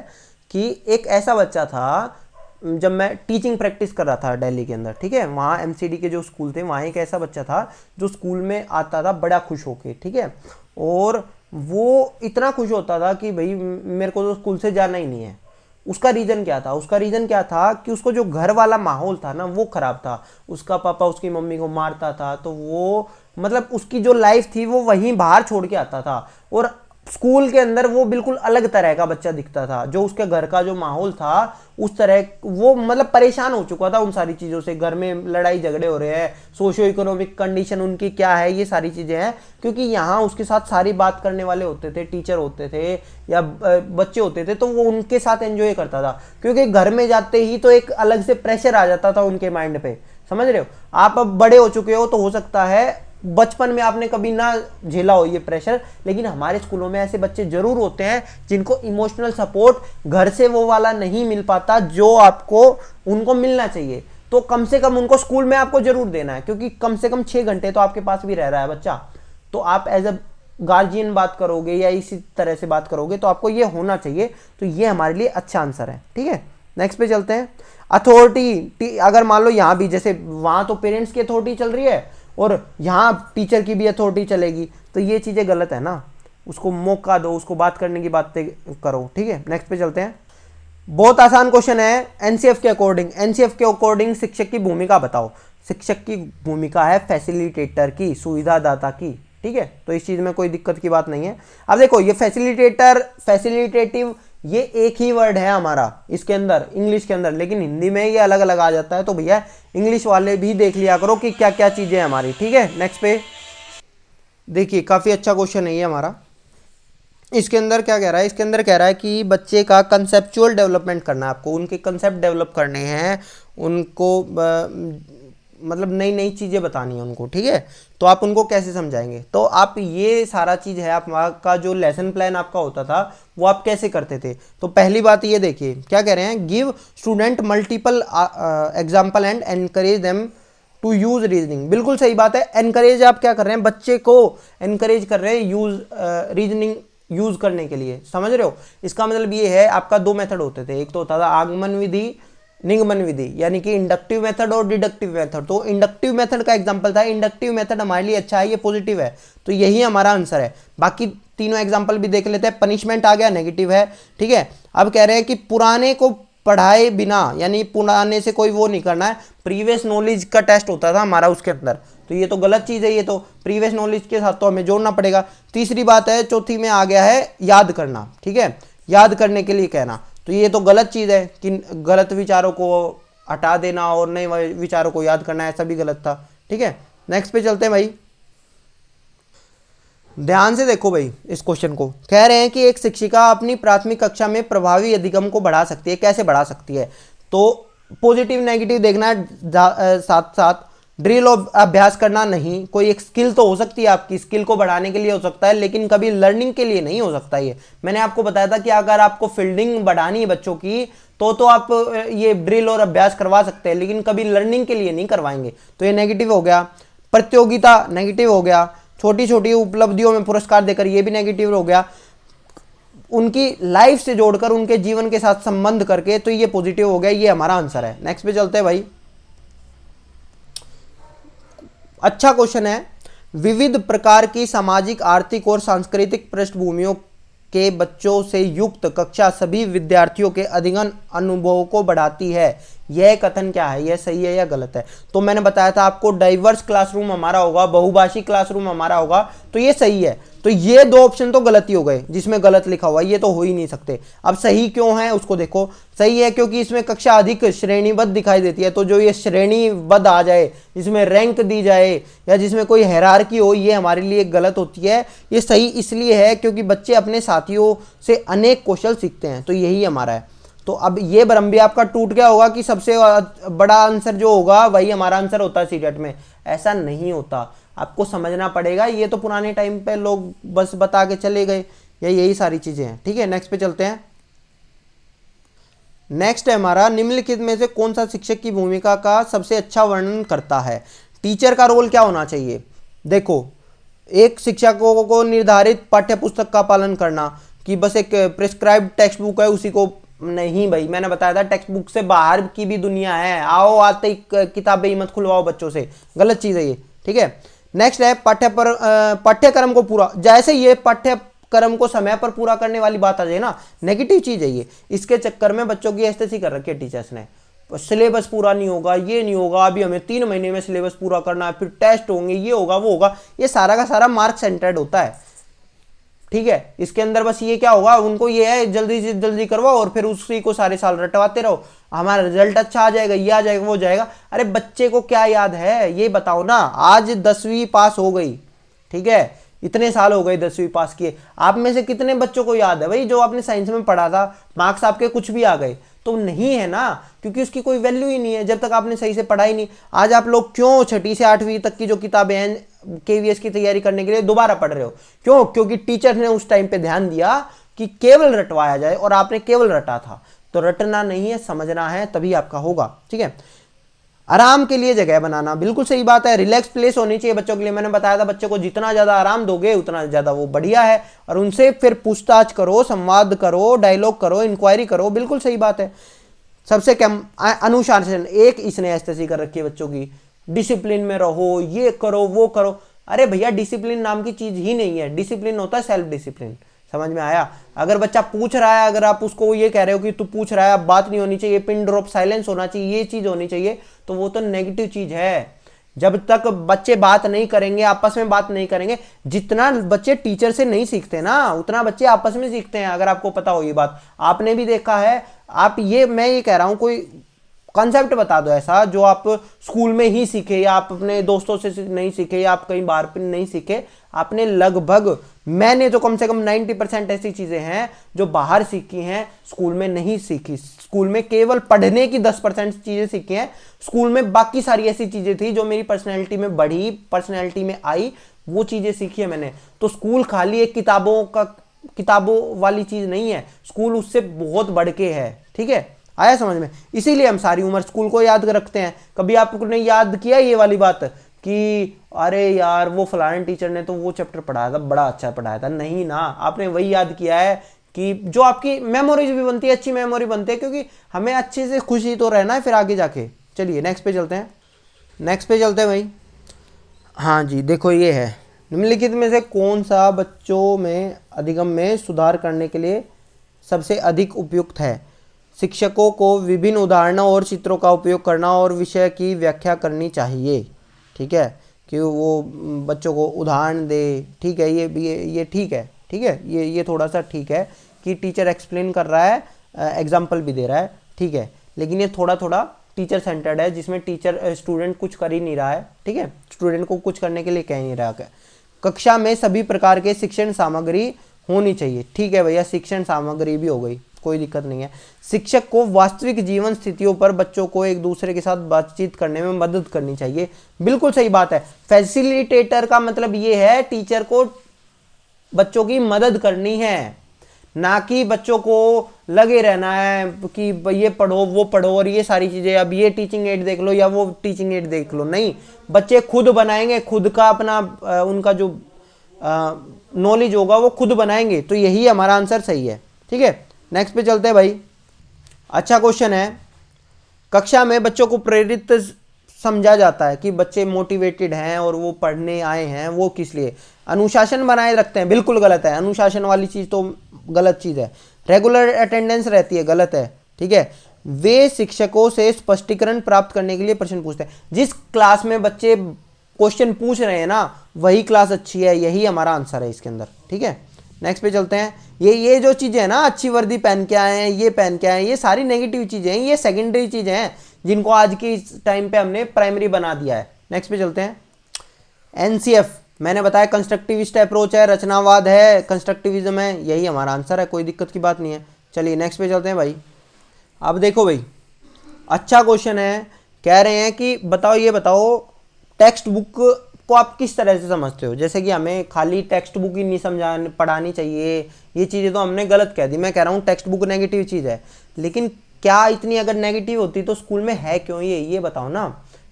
Speaker 1: कि एक ऐसा बच्चा था, जब मैं टीचिंग प्रैक्टिस कर रहा था दिल्ली के अंदर, ठीक है, वहाँ एमसीडी के जो स्कूल थे वहाँ एक ऐसा बच्चा था जो स्कूल में आता था बड़ा खुश होके, ठीक है, और वो इतना खुश होता था कि भाई मेरे को तो स्कूल से जाना ही नहीं है। उसका रीज़न क्या था, उसका रीज़न क्या था कि उसको जो घर वाला माहौल था ना वो ख़राब था। उसका पापा उसकी मम्मी को मारता था, तो वो मतलब उसकी जो लाइफ थी वो वहीं बाहर छोड़ के आता था, और स्कूल के अंदर वो बिल्कुल अलग तरह का बच्चा दिखता था। जो उसके घर का जो माहौल था उस तरह, वो मतलब परेशान हो चुका था उन सारी चीज़ों से, घर में लड़ाई झगड़े हो रहे हैं, सोशियो इकोनॉमिक कंडीशन उनकी क्या है, ये सारी चीज़ें हैं। क्योंकि यहाँ उसके साथ सारी बात करने वाले होते थे, टीचर होते थे या बच्चे होते थे, तो वो उनके साथ एंजॉय करता था। क्योंकि घर में जाते ही तो एक अलग से प्रेशर आ जाता था उनके माइंड पे। समझ रहे हो? आप अब बड़े हो चुके हो तो हो सकता है बचपन में आपने कभी ना झेला हो ये प्रेशर, लेकिन हमारे स्कूलों में ऐसे बच्चे जरूर होते हैं जिनको इमोशनल सपोर्ट घर से वो वाला नहीं मिल पाता जो आपको उनको मिलना चाहिए। तो कम से कम उनको स्कूल में आपको जरूर देना है, क्योंकि कम से कम 6 घंटे तो आपके पास भी रह रहा है बच्चा। तो आप एज अ गार्जियन बात करोगे या इसी तरह से बात करोगे तो आपको ये होना चाहिए। तो ये हमारे लिए अच्छा आंसर है। ठीक है, नेक्स्ट पे चलते हैं। अथॉरिटी, अगर मान लो यहाँ भी जैसे वहाँ तो पेरेंट्स की अथॉरिटी चल रही है और यहाँ टीचर की भी अथॉरिटी चलेगी, तो ये चीज़ें गलत है ना। उसको मौका दो, उसको बात करने की बातें करो। ठीक है, नेक्स्ट पे चलते हैं। बहुत आसान क्वेश्चन है एनसीएफ के अकॉर्डिंग। एनसीएफ के अकॉर्डिंग शिक्षक की भूमिका बताओ। शिक्षक की भूमिका है फैसिलिटेटर की, सुविधादाता की। ठीक है, तो इस चीज़ में कोई दिक्कत की बात नहीं है। अब देखो ये फैसिलिटेटर, फैसिलिटेटिव, ये एक ही वर्ड है हमारा इसके अंदर इंग्लिश के अंदर, लेकिन हिंदी में ये अलग अलग आ जाता है। तो भैया इंग्लिश वाले भी देख लिया करो कि क्या क्या चीज़ें हैं हमारी। ठीक है, नेक्स्ट पे देखिए, काफ़ी अच्छा क्वेश्चन है ये हमारा। इसके अंदर क्या कह रहा है, इसके अंदर कह रहा है कि बच्चे का कंसेप्चुअल डेवलपमेंट करना है आपको, उनके कंसेप्ट डेवलप करने हैं, उनको मतलब नई नई चीज़ें बतानी है उनको। ठीक है, तो आप उनको कैसे समझाएंगे, तो आप ये सारा चीज़ है आपका जो लेसन प्लान आपका होता था वो आप कैसे करते थे। तो पहली बात ये देखिए क्या कह रहे हैं, give student multiple example and encourage them to use reasoning. बिल्कुल सही बात है, एनकरेज आप क्या कर रहे हैं, बच्चे को एनकरेज कर रहे हैं यूज रीजनिंग यूज करने के लिए। समझ रहे हो? इसका मतलब ये है, आपका दो मेथड होते थे, एक तो होता था आगमन विधि, निगमन विधि, यानी कि इंडक्टिव मेथड और डिडक्टिव मेथड। तो इंडक्टिव मेथड का एग्जांपल था, इंडक्टिव मेथड हमारे लिए अच्छा है, ये पॉजिटिव है, तो यही हमारा आंसर है। बाकी तीनों एग्जांपल भी देख लेते हैं। पनिशमेंट आ गया, नेगेटिव है। ठीक है, अब कह रहे हैं कि पुराने को पढ़ाए बिना, यानी पुराने से कोई वो नहीं करना है। प्रीवियस नॉलेज का टेस्ट होता था हमारा उसके अंदर, तो ये तो गलत चीज़ है, ये तो प्रीवियस नॉलेज के साथ तो हमें जोड़ना पड़ेगा। तीसरी बात है, चौथी में आ गया है याद करना। ठीक है, याद करने के लिए कहना, तो ये तो गलत चीज़ है कि गलत विचारों को हटा देना और नए विचारों को याद करना, ऐसा भी गलत था। ठीक है, नेक्स्ट पे चलते हैं भाई। ध्यान से देखो भाई इस क्वेश्चन को। कह रहे हैं कि एक शिक्षिका अपनी प्राथमिक कक्षा में प्रभावी अधिगम को बढ़ा सकती है, कैसे बढ़ा सकती है। तो पॉजिटिव नेगेटिव देखना है, साथ साथ ड्रिल और अभ्यास करना नहीं। कोई एक स्किल तो हो सकती है आपकी, स्किल को बढ़ाने के लिए हो सकता है, लेकिन कभी लर्निंग के लिए नहीं हो सकता। ये मैंने आपको बताया था कि अगर आपको फील्डिंग बढ़ानी है बच्चों की तो आप ये ड्रिल और अभ्यास करवा सकते हैं, लेकिन कभी लर्निंग के लिए नहीं करवाएंगे। तो ये नेगेटिव हो गया। प्रतियोगिता नेगेटिव हो गया। छोटी छोटी उपलब्धियों में पुरस्कार देकर, ये भी नेगेटिव हो गया। उनकी लाइफ से जोड़कर, उनके जीवन के साथ संबंध करके, तो ये पॉजिटिव हो गया, ये हमारा आंसर है। नेक्स्ट पे चलते हैं भाई। अच्छा क्वेश्चन है, विविध प्रकार की सामाजिक, आर्थिक और सांस्कृतिक पृष्ठभूमियों के बच्चों से युक्त कक्षा सभी विद्यार्थियों के अधिगम अनुभवों को बढ़ाती है। यह कथन क्या है, यह सही है या गलत है? तो मैंने बताया था आपको, डाइवर्स क्लासरूम हमारा होगा, बहुभाषी क्लासरूम हमारा होगा, तो ये सही है। तो ये दो ऑप्शन तो गलत ही हो गए, जिसमें गलत लिखा हुआ, ये तो हो ही नहीं सकते। अब सही क्यों है उसको देखो। सही है क्योंकि इसमें कक्षा अधिक श्रेणीबद्ध दिखाई देती है, तो जो ये श्रेणीबद्ध आ जाए, जिसमें रैंक दी जाए या जिसमें कोई हायरार्की हो, ये हमारे लिए गलत होती है। ये सही इसलिए है क्योंकि बच्चे अपने साथियों से अनेक कौशल सीखते हैं, तो यही हमारा है। तो अब ये भ्रम भी आपका टूट गया होगा कि सबसे बड़ा आंसर जो होगा वही हमारा आंसर होता है सीटेट में। ऐसा नहीं होता, आपको समझना पड़ेगा। ये तो पुराने टाइम पे लोग बस बता के चले गए, या यही सारी चीजें हैं। ठीक है, नेक्स्ट पे चलते हैं। नेक्स्ट है हमारा, निम्नलिखित में से कौन सा शिक्षक की भूमिका का सबसे अच्छा वर्णन करता है? टीचर का रोल क्या होना चाहिए? देखो, एक शिक्षकों को निर्धारित पाठ्य पुस्तक का पालन करना, कि बस एक प्रिस्क्राइब्ड टेक्स्ट बुक है उसी को, नहीं भाई, मैंने बताया था टेक्स्ट बुक से बाहर की भी दुनिया है। आओ आते ही किताबें ही मत खुलवाओ बच्चों से, गलत चीज है ये। ठीक है, नेक्स्ट है पाठ्यक्रम को पूरा, जैसे ये पाठ्यक्रम को समय पर पूरा करने वाली बात आ जाए ना, नेगेटिव चीज है ये। इसके चक्कर में बच्चों की ऐसी कर रखी है टीचर्स ने, सिलेबस पूरा नहीं होगा, ये नहीं होगा, अभी हमें 3 महीने में सिलेबस पूरा करना है, फिर टेस्ट होंगे, ये होगा वो होगा। ये सारा का सारा मार्क सेंटर्ड होता है। ठीक है, इसके अंदर बस ये क्या होगा, उनको ये है जल्दी से जल्दी करवाओ और फिर उसी को सारे साल रटवाते रहो, हमारा रिजल्ट अच्छा आ जाएगा, ये आ जाएगा, वो जाएगा। अरे बच्चे को क्या याद है ये बताओ ना। आज 10वीं पास हो गई, ठीक है, इतने साल हो गए 10वीं पास किए, आप में से कितने बच्चों को याद है भाई जो आपने साइंस में पढ़ा था, मार्क्स आपके कुछ भी आ गए? तो नहीं है ना, क्योंकि उसकी कोई वैल्यू ही नहीं है जब तक आपने सही से पढ़ा ही नहीं। आज आप लोग क्यों 6ठी से 8वीं तक की जो किताबें हैं केवीएस की तैयारी करने के लिए दोबारा पढ़ रहे हो? क्यों? क्योंकि टीचर ने उस टाइम पे ध्यान दिया कि केवल रटवाया जाए और आपने केवल रटा था। तो रटना नहीं है, समझना है, तभी आपका होगा। ठीक है, आराम के लिए जगह बनाना, बिल्कुल सही बात है। रिलैक्स प्लेस होनी चाहिए बच्चों के लिए। मैंने बताया था बच्चों को जितना ज्यादा आराम दोगे उतना ज्यादा वो बढ़िया है, और उनसे फिर पूछताछ करो, संवाद करो, डायलॉग करो, इंक्वायरी करो, बिल्कुल सही बात है। सबसे कम अनुशासन, एक इसने ऐसी कर रखी है बच्चों की, डिसिप्लिन में रहो, ये करो वो करो। अरे भैया, डिसिप्लिन नाम की चीज ही नहीं है। डिसिप्लिन होता है सेल्फ डिसिप्लिन। समझ में आया? अगर बच्चा पूछ रहा है, अगर आप उसको ये कह रहे हो कि तू पूछ रहा है, अब बात नहीं होनी चाहिए, पिन ड्रॉप साइलेंस होना चाहिए, ये चीज होनी चाहिए, तो वो तो नेगेटिव चीज है। जब तक बच्चे बात नहीं करेंगे, आपस में बात नहीं करेंगे, जितना बच्चे टीचर से नहीं सीखते ना, उतना बच्चे आपस में सीखते हैं। अगर आपको पता हो ये बात, आपने भी देखा है। आप ये, मैं ये कह रहा हूं, कोई कॉन्सेप्ट बता दो ऐसा जो आप स्कूल में ही सीखे, या आप अपने दोस्तों से नहीं सीखे, या आप कहीं बाहर पे नहीं सीखे। आपने लगभग, मैंने तो कम से कम 90% ऐसी चीजें हैं जो बाहर सीखी हैं, स्कूल में नहीं सीखी। स्कूल में केवल पढ़ने की 10% चीजें सीखी हैं। स्कूल में बाकी सारी ऐसी चीजें थी जो मेरी पर्सनैलिटी में बढ़ी, पर्सनैलिटी में आई, वो चीजें सीखी है मैंने। तो स्कूल खाली एक किताबों वाली चीज नहीं है, स्कूल उससे बहुत बढ़ के है। ठीक है, आया समझ में? इसीलिए हम सारी उम्र स्कूल को याद रखते हैं। कभी आपने याद किया ये वाली बात कि अरे यार वो फलाने टीचर ने तो वो चैप्टर पढ़ाया था, बड़ा अच्छा पढ़ाया था? नहीं ना, आपने वही याद किया है कि जो आपकी मेमोरीज भी बनती है, अच्छी मेमोरी बनती है, क्योंकि हमें अच्छे से खुशी तो रहना है फिर आगे जाके। चलिए नेक्स्ट पे चलते हैं। नेक्स्ट पे चलते हैं भाई। हाँ जी, देखो ये है, निम्नलिखित में से कौन सा बच्चों में अधिगम में सुधार करने के लिए सबसे अधिक उपयुक्त है? शिक्षकों को विभिन्न उदाहरणों और चित्रों का उपयोग करना और विषय की व्याख्या करनी चाहिए। ठीक है, कि वो बच्चों को उदाहरण दे। ठीक है, ये ठीक है। ठीक है, ये थोड़ा सा ठीक है कि टीचर एक्सप्लेन कर रहा है, एग्जाम्पल भी दे रहा है। ठीक है, लेकिन ये थोड़ा थोड़ा टीचर सेंटर्ड है, जिसमें टीचर स्टूडेंट कुछ कर ही नहीं रहा है। ठीक है, स्टूडेंट को कुछ करने के लिए कह नहीं रहा है। कक्षा में सभी प्रकार के शिक्षण सामग्री होनी चाहिए। ठीक है भैया, शिक्षण सामग्री भी हो गई, कोई दिक्कत नहीं है। शिक्षक को वास्तविक जीवन स्थितियों पर बच्चों को एक दूसरे के साथ बातचीत करने में मदद करनी चाहिए। बिल्कुल सही बात है। फैसिलिटेटर का मतलब ये है टीचर को बच्चों की मदद करनी है, ना कि बच्चों को लगे रहना है कि ये पढ़ो वो पढ़ो और ये सारी चीजें, अब ये टीचिंग एड देख लो या वो टीचिंग एड देख लो। नहीं, बच्चे खुद बनाएंगे, खुद का अपना उनका जो नॉलेज होगा वो खुद बनाएंगे। तो यही हमारा आंसर सही है। ठीक है, नेक्स्ट पे चलते हैं भाई। अच्छा क्वेश्चन है, कक्षा में बच्चों को प्रेरित समझा जाता है कि बच्चे मोटिवेटेड हैं और वो पढ़ने आए हैं, वो किस लिए? अनुशासन बनाए रखते हैं, बिल्कुल गलत है। अनुशासन वाली चीज़ तो गलत चीज़ है। रेगुलर अटेंडेंस रहती है, गलत है। ठीक है, वे शिक्षकों से स्पष्टीकरण प्राप्त करने के लिए प्रश्न पूछते हैं। जिस क्लास में बच्चे क्वेश्चन पूछ रहे हैं ना, वही क्लास अच्छी है, यही हमारा आंसर है इसके अंदर। ठीक है, नेक्स्ट पे चलते हैं। ये जो चीज़ें हैं ना, अच्छी वर्दी पहन के आए हैं, ये पहन के आए हैं, ये सारी नेगेटिव चीज़ें हैं, ये सेकेंडरी चीज़ें हैं जिनको आज के टाइम पे हमने प्राइमरी बना दिया है। नेक्स्ट पे चलते हैं। एनसीएफ मैंने बताया कंस्ट्रक्टिविस्ट अप्रोच है, रचनावाद है, कंस्ट्रक्टिविज्म है, यही हमारा आंसर है, कोई दिक्कत की बात नहीं है। चलिए नेक्स्ट पे चलते हैं भाई। अब देखो भाई, अच्छा क्वेश्चन है, कह रहे हैं कि बताओ, ये बताओ टेक्स्ट बुक को आप किस तरह से समझते हो? जैसे कि हमें खाली टेक्स्ट बुक ही नहीं पढ़ानी चाहिए, ये चीज़ें तो हमने गलत कह दी। मैं कह रहा हूँ टेक्स्ट बुक नेगेटिव चीज़ है, लेकिन क्या इतनी अगर नेगेटिव होती तो स्कूल में है क्यों ये बताओ ना।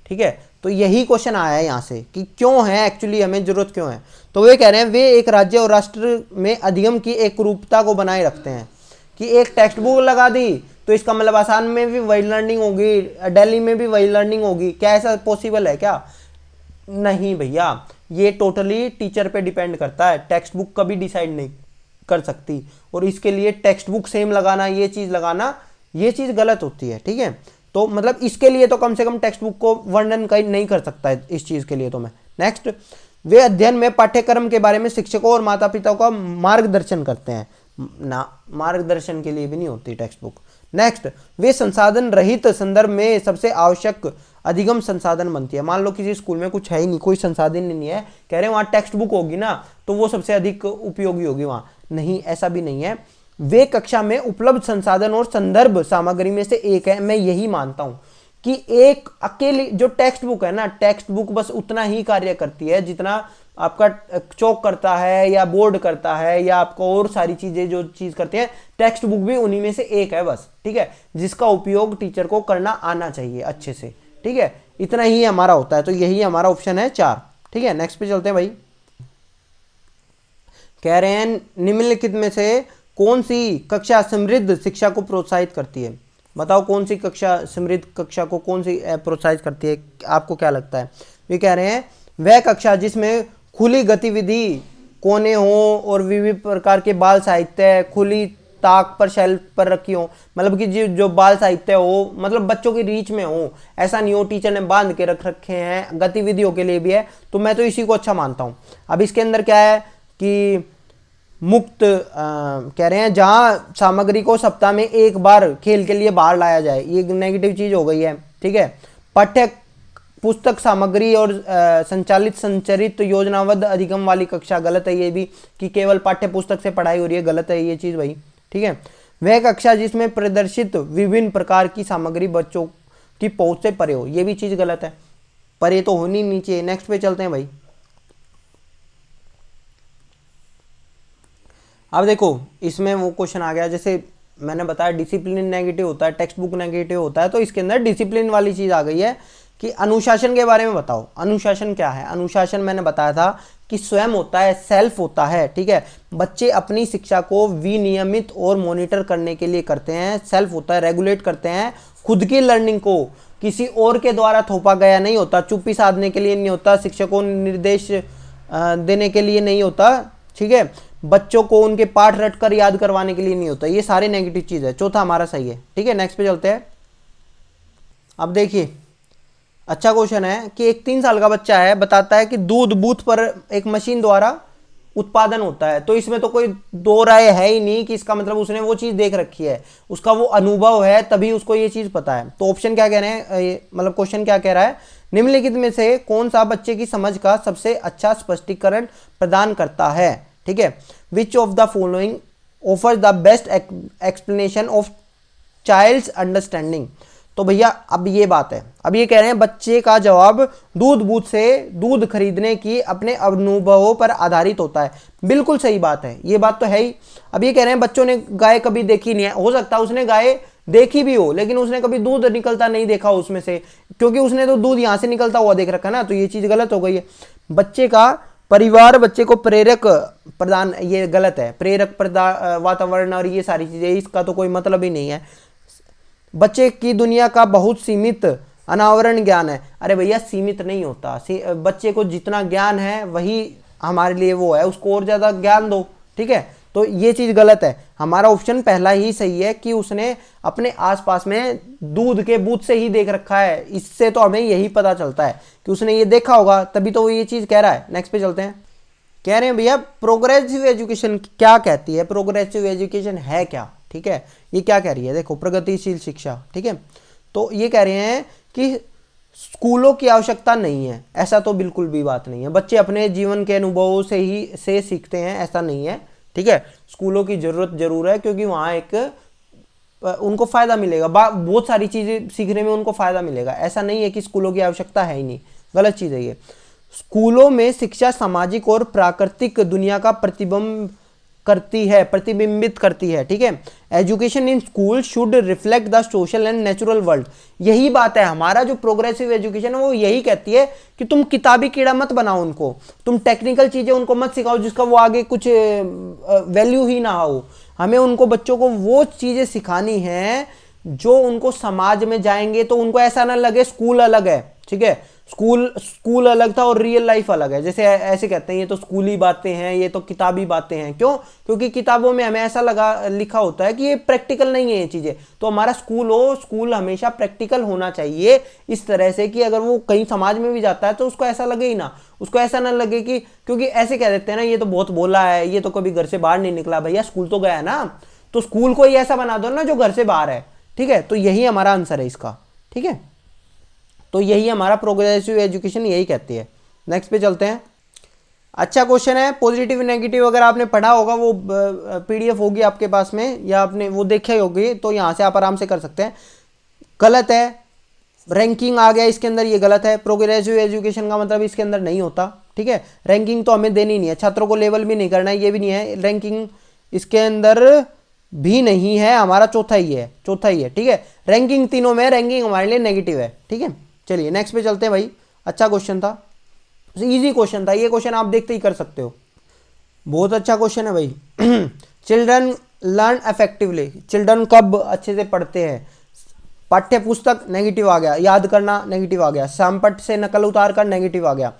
Speaker 1: ठीक है, तो यही क्वेश्चन आया है यहाँ से कि क्यों है, एक्चुअली हमें जरूरत क्यों है। तो वे कह रहे हैं वे एक राज्य और राष्ट्र में अधिगम की एक रूपता को बनाए रखते हैं। कि एक टेक्स्ट बुक लगा दी तो इसका मतलब आसाम में भी वही लर्निंग होगी, दिल्ली में भी वही लर्निंग होगी, क्या ऐसा पॉसिबल है क्या? नहीं भैया, ये टोटली टीचर पे डिपेंड करता है, टेक्स्ट बुक कभी डिसाइड नहीं कर सकती। और इसके लिए टेक्स्ट बुक सेम लगाना, ये चीज़ लगाना, ये चीज़ गलत होती है। ठीक है, तो मतलब इसके लिए तो कम से कम टेक्स्ट बुक को वर्णन कहीं नहीं कर सकता है इस चीज़ के लिए। तो मैं नेक्स्ट, वे अध्ययन में पाठ्यक्रम के बारे में शिक्षकों और माता पिता का मार्गदर्शन करते हैं ना, मार्गदर्शन के लिए भी नहीं होती टेक्स्ट बुक। नेक्स्ट, वे संसाधन रहित संदर्भ में सबसे आवश्यक अधिगम संसाधन बनती है। मान लो किसी स्कूल में कुछ है ही नहीं, कोई संसाधन नहीं है, कह रहे हैं वहाँ टेक्स्ट बुक होगी ना तो वो सबसे अधिक उपयोगी होगी वहाँ, नहीं, ऐसा भी नहीं है। वे कक्षा में उपलब्ध संसाधन और संदर्भ सामग्री में से एक है। मैं यही मानता हूँ कि एक अकेली जो टेक्स्ट बुक है ना, टेक्स्ट बुक बस उतना ही कार्य करती है जितना आपका चौक करता है या बोर्ड करता है या आपको और सारी चीजें जो चीज करती है, टेक्स्ट बुक भी उन्हीं में से एक है बस। ठीक है, जिसका उपयोग टीचर को करना आना चाहिए अच्छे से। ठीक है, इतना ही हमारा होता है, तो यही हमारा ऑप्शन है 4। ठीक है, नेक्स्ट पे चलते हैं भाई। कह रहे हैं निम्नलिखित में से कौन सी कक्षा समृद्ध शिक्षा को प्रोत्साहित करती है? बताओ कौन सी कक्षा समृद्ध कक्षा को कौन सी प्रोत्साहित करती है, आपको क्या लगता है? वे कह रहे हैं वह कक्षा जिसमें खुली गतिविधि कोने हो और विविध प्रकार के बाल साहित्य खुली ताक पर शेल्फ पर रखी हो, मतलब कि जो बाल साहित्य हो मतलब बच्चों की रीच में हो, ऐसा नहीं हो टीचर ने बांध के रख रखे हैं, गतिविधियों के लिए भी है, तो मैं तो इसी को अच्छा मानता हूँ। अब इसके अंदर क्या है कि मुक्त कह रहे हैं जहाँ सामग्री को सप्ताह में एक बार खेल के लिए बाहर लाया जाए, ये नेगेटिव चीज़ हो गई है। ठीक है, पाठ्य पुस्तक सामग्री और संचालित संचरित योजनाबद्ध अधिगम वाली कक्षा, गलत है ये भी कि केवल पाठ्य पुस्तक से पढ़ाई हो रही है, गलत है ये चीज़ भाई। ठीक है, वह कक्षा जिसमें प्रदर्शित विभिन्न प्रकार की सामग्री बच्चों की पहुंच से परे हो, ये भी चीज़ गलत है, परे तो होनी नहीं चाहिए। नेक्स्ट पे चलते हैं भाई। अब देखो इसमें वो क्वेश्चन आ गया, जैसे मैंने बताया डिसिप्लिन नेगेटिव होता है, टेक्स्ट बुक नेगेटिव होता है, तो इसके अंदर डिसिप्लिन वाली चीज़ आ गई है कि अनुशासन के बारे में बताओ। अनुशासन क्या है? अनुशासन मैंने बताया था कि स्वयं होता है, सेल्फ होता है। ठीक है, बच्चे अपनी शिक्षा को विनियमित और मॉनिटर करने के लिए करते हैं, सेल्फ होता है, रेगुलेट करते हैं खुद की लर्निंग को, किसी और के द्वारा थोपा गया नहीं होता, चुप्पी साधने के लिए नहीं होता, शिक्षकों निर्देश देने के लिए नहीं होता। ठीक है, बच्चों को उनके पाठ रट कर याद करवाने के लिए नहीं होता, ये सारे नेगेटिव चीज़ है। चौथा हमारा सही है। ठीक है, नेक्स्ट पे चलते हैं। अब देखिए अच्छा क्वेश्चन है कि एक 3 साल का बच्चा है, बताता है कि दूध बूथ पर एक मशीन द्वारा उत्पादन होता है, तो इसमें तो कोई दो राय है ही नहीं कि इसका मतलब उसने वो चीज़ देख रखी है, उसका वो अनुभव है तभी उसको ये चीज़ पता है। तो ऑप्शन क्या कह रहे हैं, मतलब क्वेश्चन क्या कह रहा है, निम्नलिखित में से कौन सा बच्चे की समझ का सबसे अच्छा स्पष्टीकरण प्रदान करता है? ठीक है, which of the following offer the best explanation of child's understanding. तो भैया अब ये बात है, अब ये कह रहे हैं बच्चे का जवाब दूध बूथ से दूध खरीदने की अपने अनुभवों पर आधारित होता है। बिल्कुल सही बात है, ये बात तो है ही। अब ये कह रहे हैं बच्चों ने गाय कभी देखी नहीं है, हो सकता है उसने गाय देखी भी हो लेकिन उसने कभी दूध निकलता नहीं देखा उसमें से, क्योंकि उसने तो दूध यहाँ से निकलता हुआ देख रखा ना, तो ये चीज़ गलत हो गई है। बच्चे का परिवार बच्चे को प्रेरक प्रदान, ये गलत है, प्रेरक वातावरण और ये सारी चीजें, इसका तो कोई मतलब ही नहीं है। बच्चे की दुनिया का बहुत सीमित अनावरण ज्ञान है। अरे भैया सीमित नहीं होता, बच्चे को जितना ज्ञान है वही हमारे लिए वो है, उसको और ज्यादा ज्ञान दो, ठीक है। तो ये चीज गलत है। हमारा ऑप्शन पहला ही सही है कि उसने अपने आसपास में दूध के बूथ से ही देख रखा है, इससे तो हमें यही पता चलता है कि उसने ये देखा होगा, तभी तो वो ये चीज कह रहा है। नेक्स्ट पे चलते हैं। कह रहे हैं भैया प्रोग्रेसिव एजुकेशन क्या कहती है, प्रोग्रेसिव एजुकेशन है क्या, ठीक है। ये क्या कह रही है, देखो प्रगतिशील शिक्षा, ठीक है। तो ये कह रहे हैं कि स्कूलों की आवश्यकता नहीं है, ऐसा तो बिल्कुल भी बात नहीं है। बच्चे अपने जीवन के अनुभवों से सीखते हैं, ऐसा नहीं है, ठीक है। स्कूलों की जरूरत जरूर है, क्योंकि वहां एक उनको फायदा मिलेगा, बहुत सारी चीजें सीखने में उनको फायदा मिलेगा। ऐसा नहीं है कि स्कूलों की आवश्यकता है ही नहीं, गलत चीज है ये। स्कूलों में शिक्षा सामाजिक और प्राकृतिक दुनिया का प्रतिबिंबित करती है, ठीक है। Education in school should reflect the social and natural world. यही बात है, हमारा जो प्रोग्रेसिव एजुकेशन है वो यही कहती है कि तुम किताबी कीड़ा मत बनाओ उनको, तुम टेक्निकल चीजें उनको मत सिखाओ जिसका वो आगे कुछ वैल्यू ही ना हो। हमें उनको, बच्चों को वो चीजें सिखानी है जो उनको समाज में जाएंगे तो उनको ऐसा ना लगे स्कूल अलग है, ठीक है। स्कूल अलग था और रियल लाइफ अलग है। जैसे ऐसे कहते हैं ये तो स्कूली बातें हैं, ये तो किताबी बातें हैं। क्यों? क्योंकि किताबों में हमें ऐसा लिखा होता है कि ये प्रैक्टिकल नहीं है ये चीजें। तो हमारा स्कूल हमेशा प्रैक्टिकल होना चाहिए, इस तरह से कि अगर वो कहीं समाज में भी जाता है तो उसको ऐसा लगे ही ना, उसको ऐसा ना लगे कि, क्योंकि ऐसे कह देते हैं ना ये तो बहुत बोला है, ये तो कभी घर से बाहर नहीं निकला। भैया स्कूल तो गया ना, तो स्कूल को ही ऐसा बना दो ना जो घर से बाहर है, ठीक है। तो यही हमारा आंसर है इसका, ठीक है। तो यही हमारा प्रोग्रेसिव एजुकेशन यही कहती है। नेक्स्ट पे चलते हैं। अच्छा क्वेश्चन है, पॉजिटिव नेगेटिव अगर आपने पढ़ा होगा वो पीडीएफ होगी आपके पास में, या आपने वो देखी होगी, तो यहाँ से आप आराम से कर सकते हैं। गलत है, रैंकिंग आ गया इसके अंदर, ये गलत है। प्रोग्रेसिव एजुकेशन का मतलब इसके अंदर नहीं होता, ठीक है। रैंकिंग तो हमें देनी नहीं है, छात्रों को लेवल भी नहीं करना है, ये भी नहीं है। रैंकिंग इसके अंदर भी नहीं है, हमारा चौथा ही है, ठीक है। रैंकिंग तीनों में, रैंकिंग हमारे लिए नेगेटिव है, ठीक है। चलिए नेक्स्ट पे चलते हैं भाई। अच्छा क्वेश्चन था, इजी क्वेश्चन था, ये क्वेश्चन आप देखते ही कर सकते हो, बहुत अच्छा क्वेश्चन है भाई। चिल्ड्रन लर्न इफेक्टिवली, चिल्ड्रन कब अच्छे से पढ़ते हैं? पाठ्य पुस्तक नेगेटिव आ गया, याद करना नेगेटिव आ गया, संपट से नकल उतार कर नेगेटिव आ गया।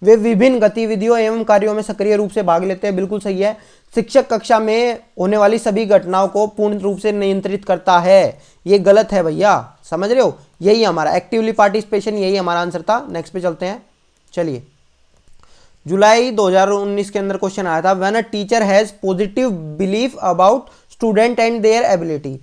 Speaker 1: वे विभिन्न गतिविधियों एवं कार्यों में सक्रिय रूप से भाग लेते हैं, बिल्कुल सही है। शिक्षक कक्षा में होने वाली सभी घटनाओं को पूर्ण रूप से नियंत्रित करता है, ये गलत है भैया, समझ रहे हो। यही हमारा एक्टिवली पार्टिसिपेशन, यही हमारा आंसर था। नेक्स्ट पे चलते हैं। चलिए, जुलाई 2019 के अंदर क्वेश्चन आया था, when a teacher has positive belief about student and their ability.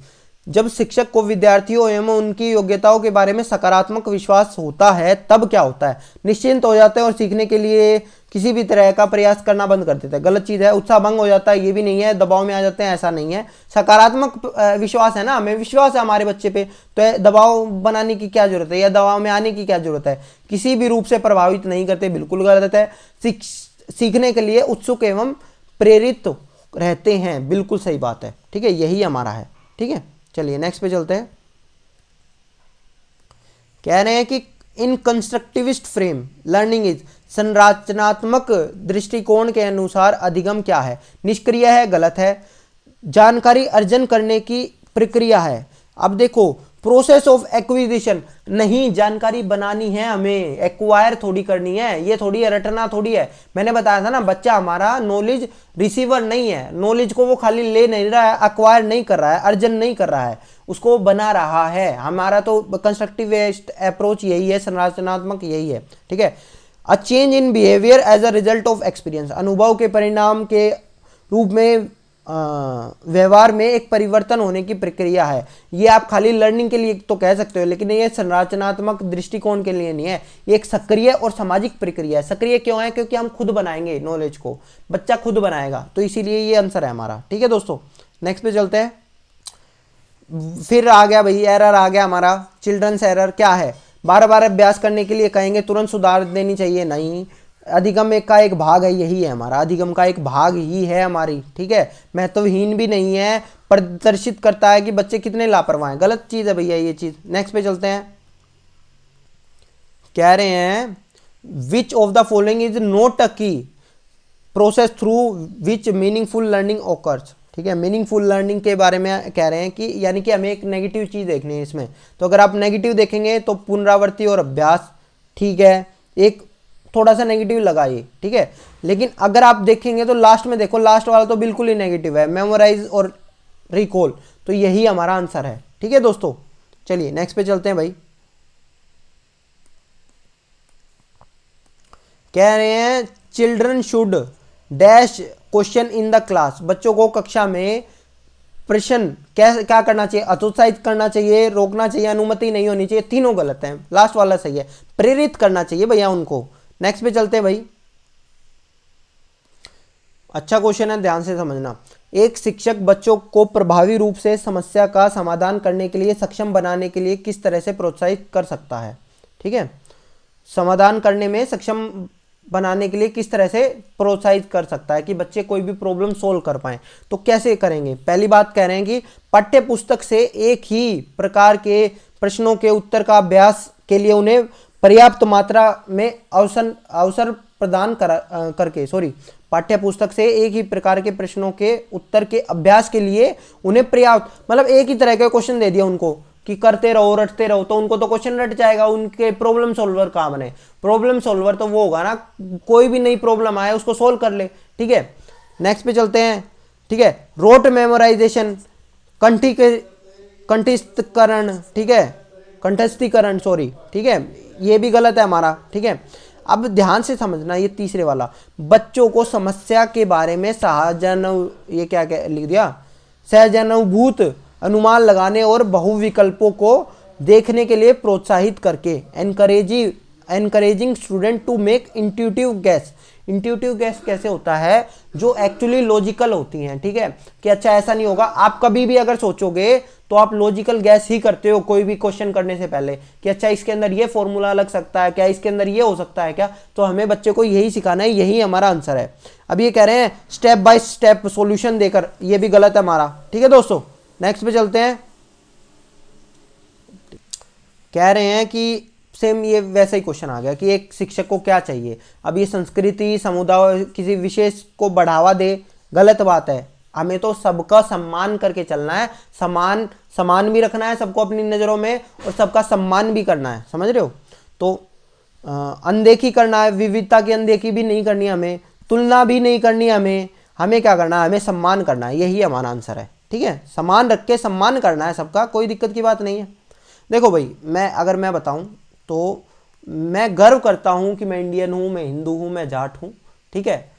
Speaker 1: जब शिक्षक को विद्यार्थियों एवं उनकी योग्यताओं के बारे में सकारात्मक विश्वास होता है तब क्या होता है? निश्चिंत हो जाते हैं और सीखने के लिए किसी भी तरह का प्रयास करना बंद कर देते हैं, गलत चीज़ है। उत्साह भंग हो जाता है, ये भी नहीं है। दबाव में आ जाते हैं, ऐसा नहीं है। सकारात्मक विश्वास है ना, हमें विश्वास है हमारे बच्चे पे, तो दबाव बनाने की क्या जरूरत है या दबाव में आने की क्या जरूरत है? किसी भी रूप से प्रभावित नहीं करते, बिल्कुल गलत है। सीखने के लिए उत्सुक एवं प्रेरित रहते हैं, बिल्कुल सही बात है, ठीक है। यही हमारा है, ठीक है। चलिए नेक्स्ट पे चलते हैं। कह रहे हैं कि इन कंस्ट्रक्टिविस्ट फ्रेम लर्निंग इज, संरचनात्मक दृष्टिकोण के अनुसार अधिगम क्या है? निष्क्रिय है, गलत है। जानकारी अर्जन करने की प्रक्रिया है। अब देखो, प्रोसेस ऑफ एक्विजिशन नहीं, जानकारी बनानी है हमें, एक्वायर थोड़ी करनी है, ये थोड़ी रटना थोड़ी है। मैंने बताया था ना, बच्चा हमारा नॉलेज रिसीवर नहीं है, नॉलेज को वो खाली ले नहीं रहा है, एक्वायर नहीं कर रहा है, अर्जन नहीं कर रहा है, उसको बना रहा है। हमारा तो कंस्ट्रक्टिविस्ट अप्रोच यही है, संरचनात्मक यही है, ठीक है। A change in behaviour as a result of experience, अनुभव के परिणाम के रूप में व्यवहार में एक परिवर्तन होने की प्रक्रिया है। ये आप खाली लर्निंग के लिए तो कह सकते हो, लेकिन ये संरचनात्मक दृष्टिकोण के लिए नहीं है, ये एक सक्रिय और सामाजिक प्रक्रिया है। सक्रिय क्यों है? क्योंकि हम खुद बनाएंगे नॉलेज को, बच्चा खुद बनाएगा, तो इसीलिए ये आंसर है हमारा, ठीक है दोस्तों। नेक्स्ट पे चलते हैं। फिर आ गया भाई एरर, आ गया हमारा चिल्ड्रंस एरर। क्या है? बार बार अभ्यास करने के लिए कहेंगे, तुरंत सुधार देनी चाहिए, नहीं। अधिगम का एक भाग है, यही है हमारा, अधिगम का एक भाग ही है हमारी, ठीक है। महत्वहीन भी नहीं है, प्रदर्शित करता है कि बच्चे कितने लापरवाह हैं, गलत चीज है भैया ये चीज। नेक्स्ट पे चलते हैं। कह रहे हैं which of the following is not a key process through which meaningful learning occurs. ठीक है, मीनिंगफुल लर्निंग के बारे में कह रहे हैं कि यानी कि हमें एक नेगेटिव चीज़ देखनी है इसमें। तो अगर आप नेगेटिव देखेंगे तो पुनरावृत्ति और अभ्यास, ठीक है, एक थोड़ा सा नेगेटिव लगाइए, ठीक है। लेकिन अगर आप देखेंगे तो लास्ट में देखो, लास्ट वाला तो बिल्कुल ही नेगेटिव है, मेमोराइज और रिकॉल, तो यही हमारा आंसर है। ठीक है दोस्तों, चलिए नेक्स्ट पे चलते हैं भाई। कह रहे हैं children should dash question in the class. बच्चों को कक्षा में प्रश्न क्या करना चाहिए? हतोत्साहित करना चाहिए, रोकना चाहिए, अनुमति नहीं होनी चाहिए। तीनों गलत हैं, लास्ट वाला सही है, प्रेरित करना चाहिए भैया उनको। नेक्स्ट पे चलते हैं भाई। अच्छा क्वेश्चन है, ध्यान से समझना। एक शिक्षक बच्चों को प्रभावी रूप से समस्या का समाधान करने के लिए सक्षम बनाने के लिए किस तरह से प्रोत्साहित कर सकता है? ठीक है, समाधान करने में सक्षम बनाने के लिए किस तरह से प्रोत्साहित कर सकता है कि बच्चे कोई भी प्रॉब्लम सोल्व कर पाए। तो कैसे करेंगे? पहली बात कह रहे हैं कि पाठ्य पुस्तक से एक ही प्रकार के प्रश्नों के उत्तर का अभ्यास के लिए उन्हें पर्याप्त मात्रा में अवसर प्रदान करके पाठ्य पुस्तक से एक ही प्रकार के प्रश्नों के उत्तर के अभ्यास के लिए उन्हें पर्याप्त, मतलब एक ही तरह के क्वेश्चन दे दिया उनको कि करते रहो, रटते रहो, तो उनको तो क्वेश्चन रट जाएगा। उनके प्रॉब्लम सॉल्वर कहाँ बने? प्रॉब्लम सॉल्वर तो वो होगा ना, कोई भी नई प्रॉब्लम आए उसको सोल्व कर ले। ठीक है, नेक्स्ट पे चलते हैं। ठीक है, रोट मेमोराइजेशन, कंठस्थीकरण, ठीक है, कंठस्थीकरण सॉरी, ठीक है, ये भी गलत है हमारा। ठीक है, अब ध्यान से समझना, ये तीसरे वाला, बच्चों को समस्या के बारे में ये क्या लिख दिया, सहजानुभूत अनुमान लगाने और बहुविकल्पों को देखने के लिए प्रोत्साहित करके encouraging student to make intuitive guess. Intuitive guess कैसे होता है? जो एक्चुअली लॉजिकल होती हैं। ठीक है, कि अच्छा ऐसा नहीं होगा, आप कभी भी अगर सोचोगे तो आप लॉजिकल गैस ही करते हो कोई भी क्वेश्चन करने से पहले कि अच्छा इसके अंदर ये फॉर्मूला लग सकता है क्या, इसके अंदर ये हो सकता है क्या। तो हमें बच्चे को यही सिखाना है, यही हमारा आंसर है। अब ये कह रहे हैं स्टेप बाय स्टेप सॉल्यूशन देकर, ये भी गलत है हमारा। ठीक है दोस्तों, नेक्स्ट पे चलते हैं। कह रहे हैं कि सेम ये वैसा ही क्वेश्चन आ गया कि एक शिक्षक को क्या चाहिए। अब ये संस्कृति समुदाय किसी विशेष को बढ़ावा दे, गलत बात है। हमें तो सबका सम्मान करके चलना है, समान भी रखना है सबको अपनी नज़रों में और सबका सम्मान भी करना है, समझ रहे हो। तो अनदेखी करना है, विविधता की अनदेखी भी नहीं करनी है हमें, तुलना भी नहीं करनी है हमें क्या करना है? हमें सम्मान करना है, यही हमारा आंसर है। ठीक है, समान रख के सम्मान करना है सबका, कोई दिक्कत की बात नहीं है। देखो भाई, अगर मैं बताऊं तो मैं गर्व करता हूं कि मैं इंडियन हूं, मैं हिंदू हूं, मैं जाट हूं, ठीक है,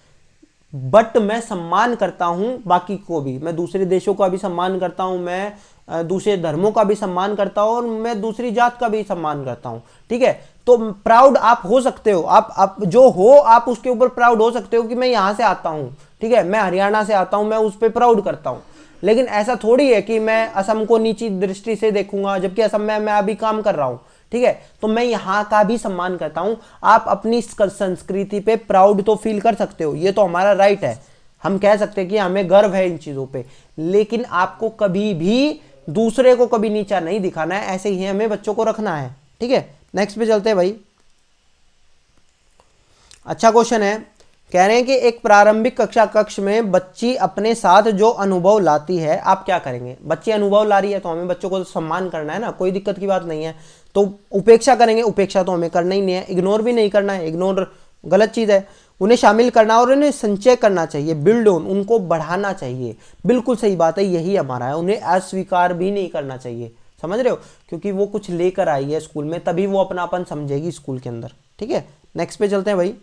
Speaker 1: बट मैं सम्मान करता हूं बाकी को भी। मैं दूसरे देशों का भी सम्मान करता हूं, मैं दूसरे धर्मों का भी सम्मान करता हूं और मैं दूसरी जात का भी सम्मान करता हूं। ठीक है, तो प्राउड आप हो सकते हो, आप जो हो आप उसके ऊपर प्राउड हो सकते हो कि मैं यहां से आता हूं, ठीक है, मैं हरियाणा से आता हूं, मैं उस पर प्राउड करता हूं। लेकिन ऐसा थोड़ी है कि मैं असम को नीची दृष्टि से देखूंगा, जबकि असम में मैं अभी काम कर रहा हूं। ठीक है, तो मैं यहां का भी सम्मान करता हूं। आप अपनी संस्कृति पे प्राउड तो फील कर सकते हो, ये तो हमारा राइट है, हम कह सकते हैं कि हमें गर्व है इन चीजों पे। लेकिन आपको कभी भी दूसरे को कभी नीचा नहीं दिखाना है, ऐसे ही हमें बच्चों को रखना है। ठीक है, नेक्स्ट पे चलते हैं भाई। अच्छा क्वेश्चन है, कह रहे हैं कि एक प्रारंभिक कक्ष में बच्ची अपने साथ जो अनुभव लाती है, आप क्या करेंगे? बच्ची अनुभव ला रही है तो हमें बच्चों को सम्मान करना है ना, कोई दिक्कत की बात नहीं है। तो उपेक्षा करेंगे? उपेक्षा तो हमें करना ही नहीं है, इग्नोर भी नहीं करना है, इग्नोर गलत चीज़ है। उन्हें शामिल करना और उन्हें संचय करना चाहिए, बिल्ड ऑन, उनको बढ़ाना चाहिए, बिल्कुल सही बात है, यही हमारा है। उन्हें अस्वीकार भी नहीं करना चाहिए, समझ रहे हो, क्योंकि वो कुछ लेकर आई है स्कूल में, तभी वो अपनापन समझेगी स्कूल के अंदर। ठीक है, नेक्स्ट पे चलते हैं भाई।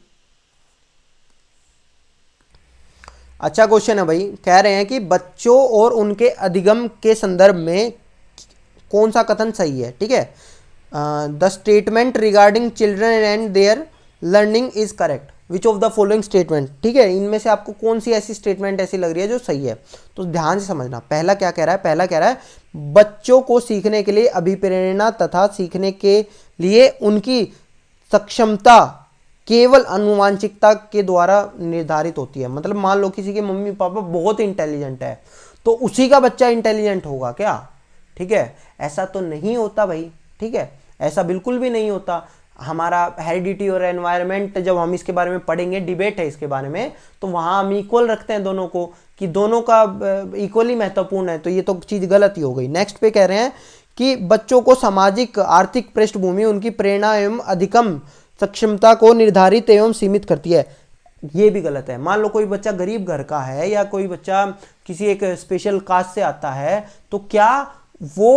Speaker 1: अच्छा क्वेश्चन है भाई, कह रहे हैं कि बच्चों और उनके अधिगम के संदर्भ में कौन सा कथन सही है? ठीक है, the statement regarding children and there learning is correct, which of the following statement. ठीक है, इनमें से आपको कौन सी ऐसी स्टेटमेंट ऐसी लग रही है जो सही है? तो ध्यान से समझना। पहला क्या कह रहा है? पहला कह रहा है बच्चों को सीखने के लिए अभिप्रेरणा तथा सीखने के लिए उनकी सक्षमता केवल आनुवांशिकता के द्वारा निर्धारित होती है। मतलब मान लो किसी के मम्मी पापा बहुत इंटेलिजेंट है तो उसी का बच्चा इंटेलिजेंट होगा क्या? ठीक है, ऐसा तो नहीं होता भाई। ठीक है, ऐसा बिल्कुल भी नहीं होता। हमारा हेरिडिटी और एनवायरनमेंट, जब हम इसके बारे में पढ़ेंगे, डिबेट है इसके बारे में, तो वहाँ हम इक्वल रखते हैं दोनों को, कि दोनों का इक्वली महत्वपूर्ण है, तो ये तो चीज़ गलत ही हो गई। नेक्स्ट पे कह रहे हैं कि बच्चों को सामाजिक आर्थिक पृष्ठभूमि उनकी प्रेरणा एवं अधिगम सक्षमता को निर्धारित एवं सीमित करती है। ये भी गलत है। मान लो कोई बच्चा गरीब घर का है या कोई बच्चा किसी एक स्पेशल कास्ट से आता है, तो क्या वो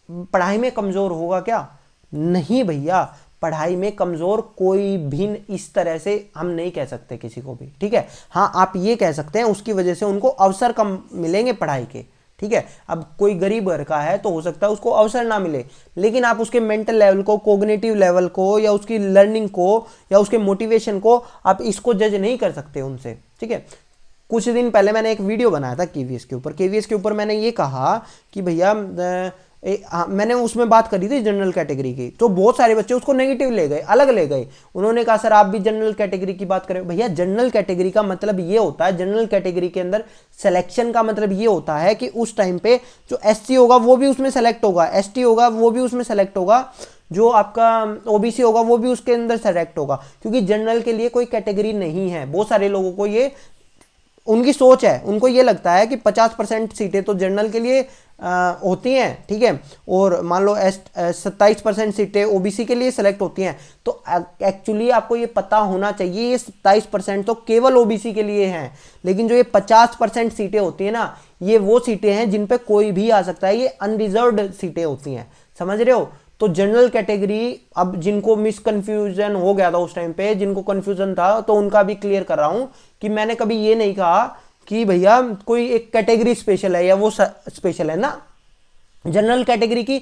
Speaker 1: पढ़ाई में कमज़ोर होगा क्या? नहीं भैया, पढ़ाई में कमज़ोर कोई भी इस तरह से हम नहीं कह सकते किसी को भी, ठीक है। हाँ, आप ये कह सकते हैं उसकी वजह से उनको अवसर कम मिलेंगे पढ़ाई के, ठीक है। अब कोई गरीब घर का है तो हो सकता है उसको अवसर ना मिले, लेकिन आप उसके मेंटल लेवल को, कोग्निटिव लेवल को, या उसकी लर्निंग को, या उसके मोटिवेशन को, आप इसको जज नहीं कर सकते उनसे, ठीक है। कुछ दिन पहले मैंने एक वीडियो बनाया था केवीएस के ऊपर। केवीएस के ऊपर मैंने ये कहा कि भैया मैंने उसमें बात करी थी जनरल कैटेगरी की, तो बहुत सारे बच्चे उसको नेगेटिव ले गए, अलग ले गए। उन्होंने कहा सर आप भी जनरल कैटेगरी की बात करें। भैया जनरल कैटेगरी का मतलब ये होता है, जनरल कैटेगरी के अंदर सिलेक्शन का मतलब ये होता है कि उस टाइम पे जो एससी होगा वो भी उसमें सेलेक्ट होगा, एसटी होगा वो भी उसमें सेलेक्ट होगा, जो आपका ओबीसी होगा वो भी उसके अंदर सेलेक्ट होगा, क्योंकि जनरल के लिए कोई कैटेगरी नहीं है। बहुत सारे लोगों को ये, उनकी सोच है, उनको ये लगता है कि 50% सीटें तो जनरल के लिए होती हैं, ठीक है, और मान लो 27% सीटें ओबीसी के लिए सेलेक्ट होती हैं। तो एक्चुअली आपको ये पता होना चाहिए ये 27% तो केवल ओबीसी के लिए हैं, लेकिन जो ये 50% सीटें होती हैं ना, ये वो सीटें हैं जिन पे कोई भी आ सकता है, ये अनरिजर्व्ड सीटें होती हैं, समझ रहे हो। तो जनरल कैटेगरी, अब जिनको मिसकन्फ्यूजन हो गया था उस टाइम पे, जिनको कन्फ्यूजन था, तो उनका भी क्लियर कर रहा हूं कि मैंने कभी ये नहीं कहा कि भैया कोई एक कैटेगरी स्पेशल है या वो स्पेशल है ना। जनरल कैटेगरी की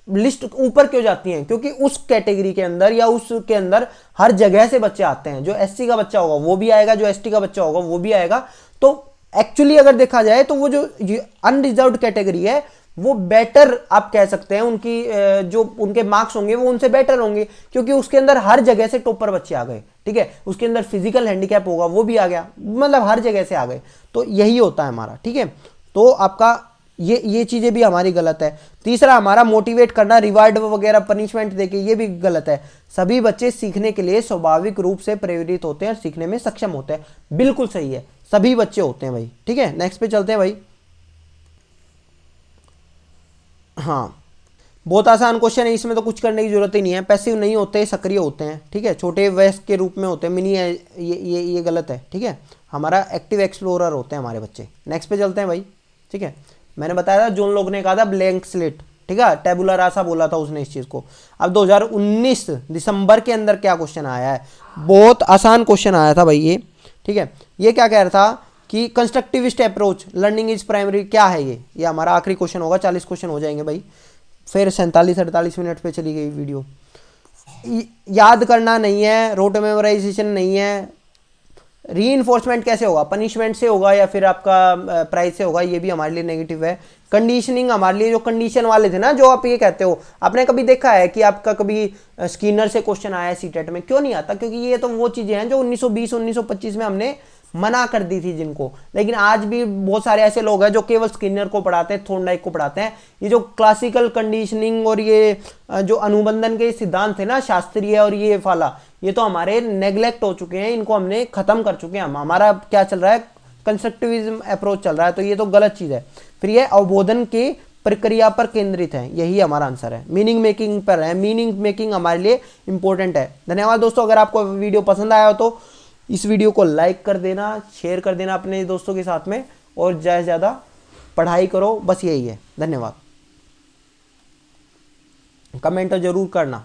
Speaker 1: लिस्ट ऊपर क्यों जाती है? क्योंकि उस कैटेगरी के अंदर या उसके अंदर हर जगह से बच्चे आते हैं। जो एससी का बच्चा होगा वो भी आएगा, जो एसटी का बच्चा होगा वो भी आएगा। तो एक्चुअली अगर देखा जाए तो वो जो अनरिजर्व्ड कैटेगरी है वो बेटर, आप कह सकते हैं, उनकी जो उनके मार्क्स होंगे वो उनसे बेटर होंगे, क्योंकि उसके अंदर हर जगह से टॉपर बच्चे आ गए, ठीक है। उसके अंदर फिजिकल हैंडीकैप होगा वो भी आ गया, मतलब हर जगह से आ गए। तो यही होता है हमारा, ठीक है। तो आपका ये चीज़ें भी हमारी गलत है। तीसरा हमारा मोटिवेट करना, रिवार्ड वगैरह पनिशमेंट देके, ये भी गलत है। सभी बच्चे सीखने के लिए स्वाभाविक रूप से प्रेरित होते हैं और सीखने में सक्षम होते हैं। बिल्कुल सही है, सभी बच्चे होते हैं भाई, ठीक है। नेक्स्ट पे चलते हैं भाई। हाँ, बहुत आसान क्वेश्चन है, इसमें तो कुछ करने की जरूरत ही नहीं है। पैसिव नहीं होते, सक्रिय होते हैं, ठीक है। छोटे वयस्क के रूप में होते हैं, मिनी है, ये गलत है, ठीक है। हमारा एक्टिव एक्सप्लोरर होते हैं हमारे बच्चे। नेक्स्ट पे चलते हैं भाई, ठीक है। मैंने बताया था, जोन लोग ने कहा था ब्लैंक स्लेट, ठीक है, टेबुला रासा बोला था उसने इस चीज़ को। अब 2019 दिसंबर के अंदर क्या क्वेश्चन आया है, बहुत आसान क्वेश्चन आया था भाई ये, ठीक है। ये क्या कह रहा था कि constructivist approach learning is primary, क्या है ये हमारा आखिरी क्वेश्चन होगा। 40 क्वेश्चन हो जाएंगे भाई, फिर 47-48 मिनट पे चली गई वीडियो। याद करना नहीं है, रोट मेमोराइजेशन नहीं है। रीइंफोर्समेंट कैसे होगा? पनिशमेंट से होगा या फिर आपका प्राइज से होगा, ये भी हमारे लिए नेगेटिव है। कंडीशनिंग हमारे लिए, जो कंडीशन वाले थे ना, जो आप ये कहते हो, आपने कभी देखा है कि आपका कभी स्किनर से क्वेश्चन आया सीटेट में? क्यों नहीं आता? क्योंकि ये तो वो चीज़ें हैं जो 1920-1925 में हमने मना कर दी थी जिनको। लेकिन आज भी बहुत सारे ऐसे लोग हैं जो केवल स्किनर को पढ़ाते हैं, थॉर्नडाइक को पढ़ाते हैं। ये जो क्लासिकल कंडीशनिंग और ये जो अनुबंधन के सिद्धांत थे ना, शास्त्रीय और ये फाला, ये तो हमारे नेग्लेक्ट हो चुके हैं, इनको हमने खत्म कर चुके हैं। हमारा क्या चल रहा है? कंस्ट्रक्टिविज्म अप्रोच चल रहा है, तो ये तो गलत चीज़ है। फिर ये अवबोधन की प्रक्रिया पर केंद्रित है, यही हमारा आंसर है। मीनिंग मेकिंग पर है, मीनिंग मेकिंग हमारे लिए इंपॉर्टेंट है। धन्यवाद दोस्तों। अगर आपको वीडियो पसंद आया हो तो इस वीडियो को लाइक कर देना, शेयर कर देना अपने दोस्तों के साथ में, और ज़्यादा से ज़्यादा पढ़ाई करो, बस यही है। धन्यवाद। कमेंट जरूर करना।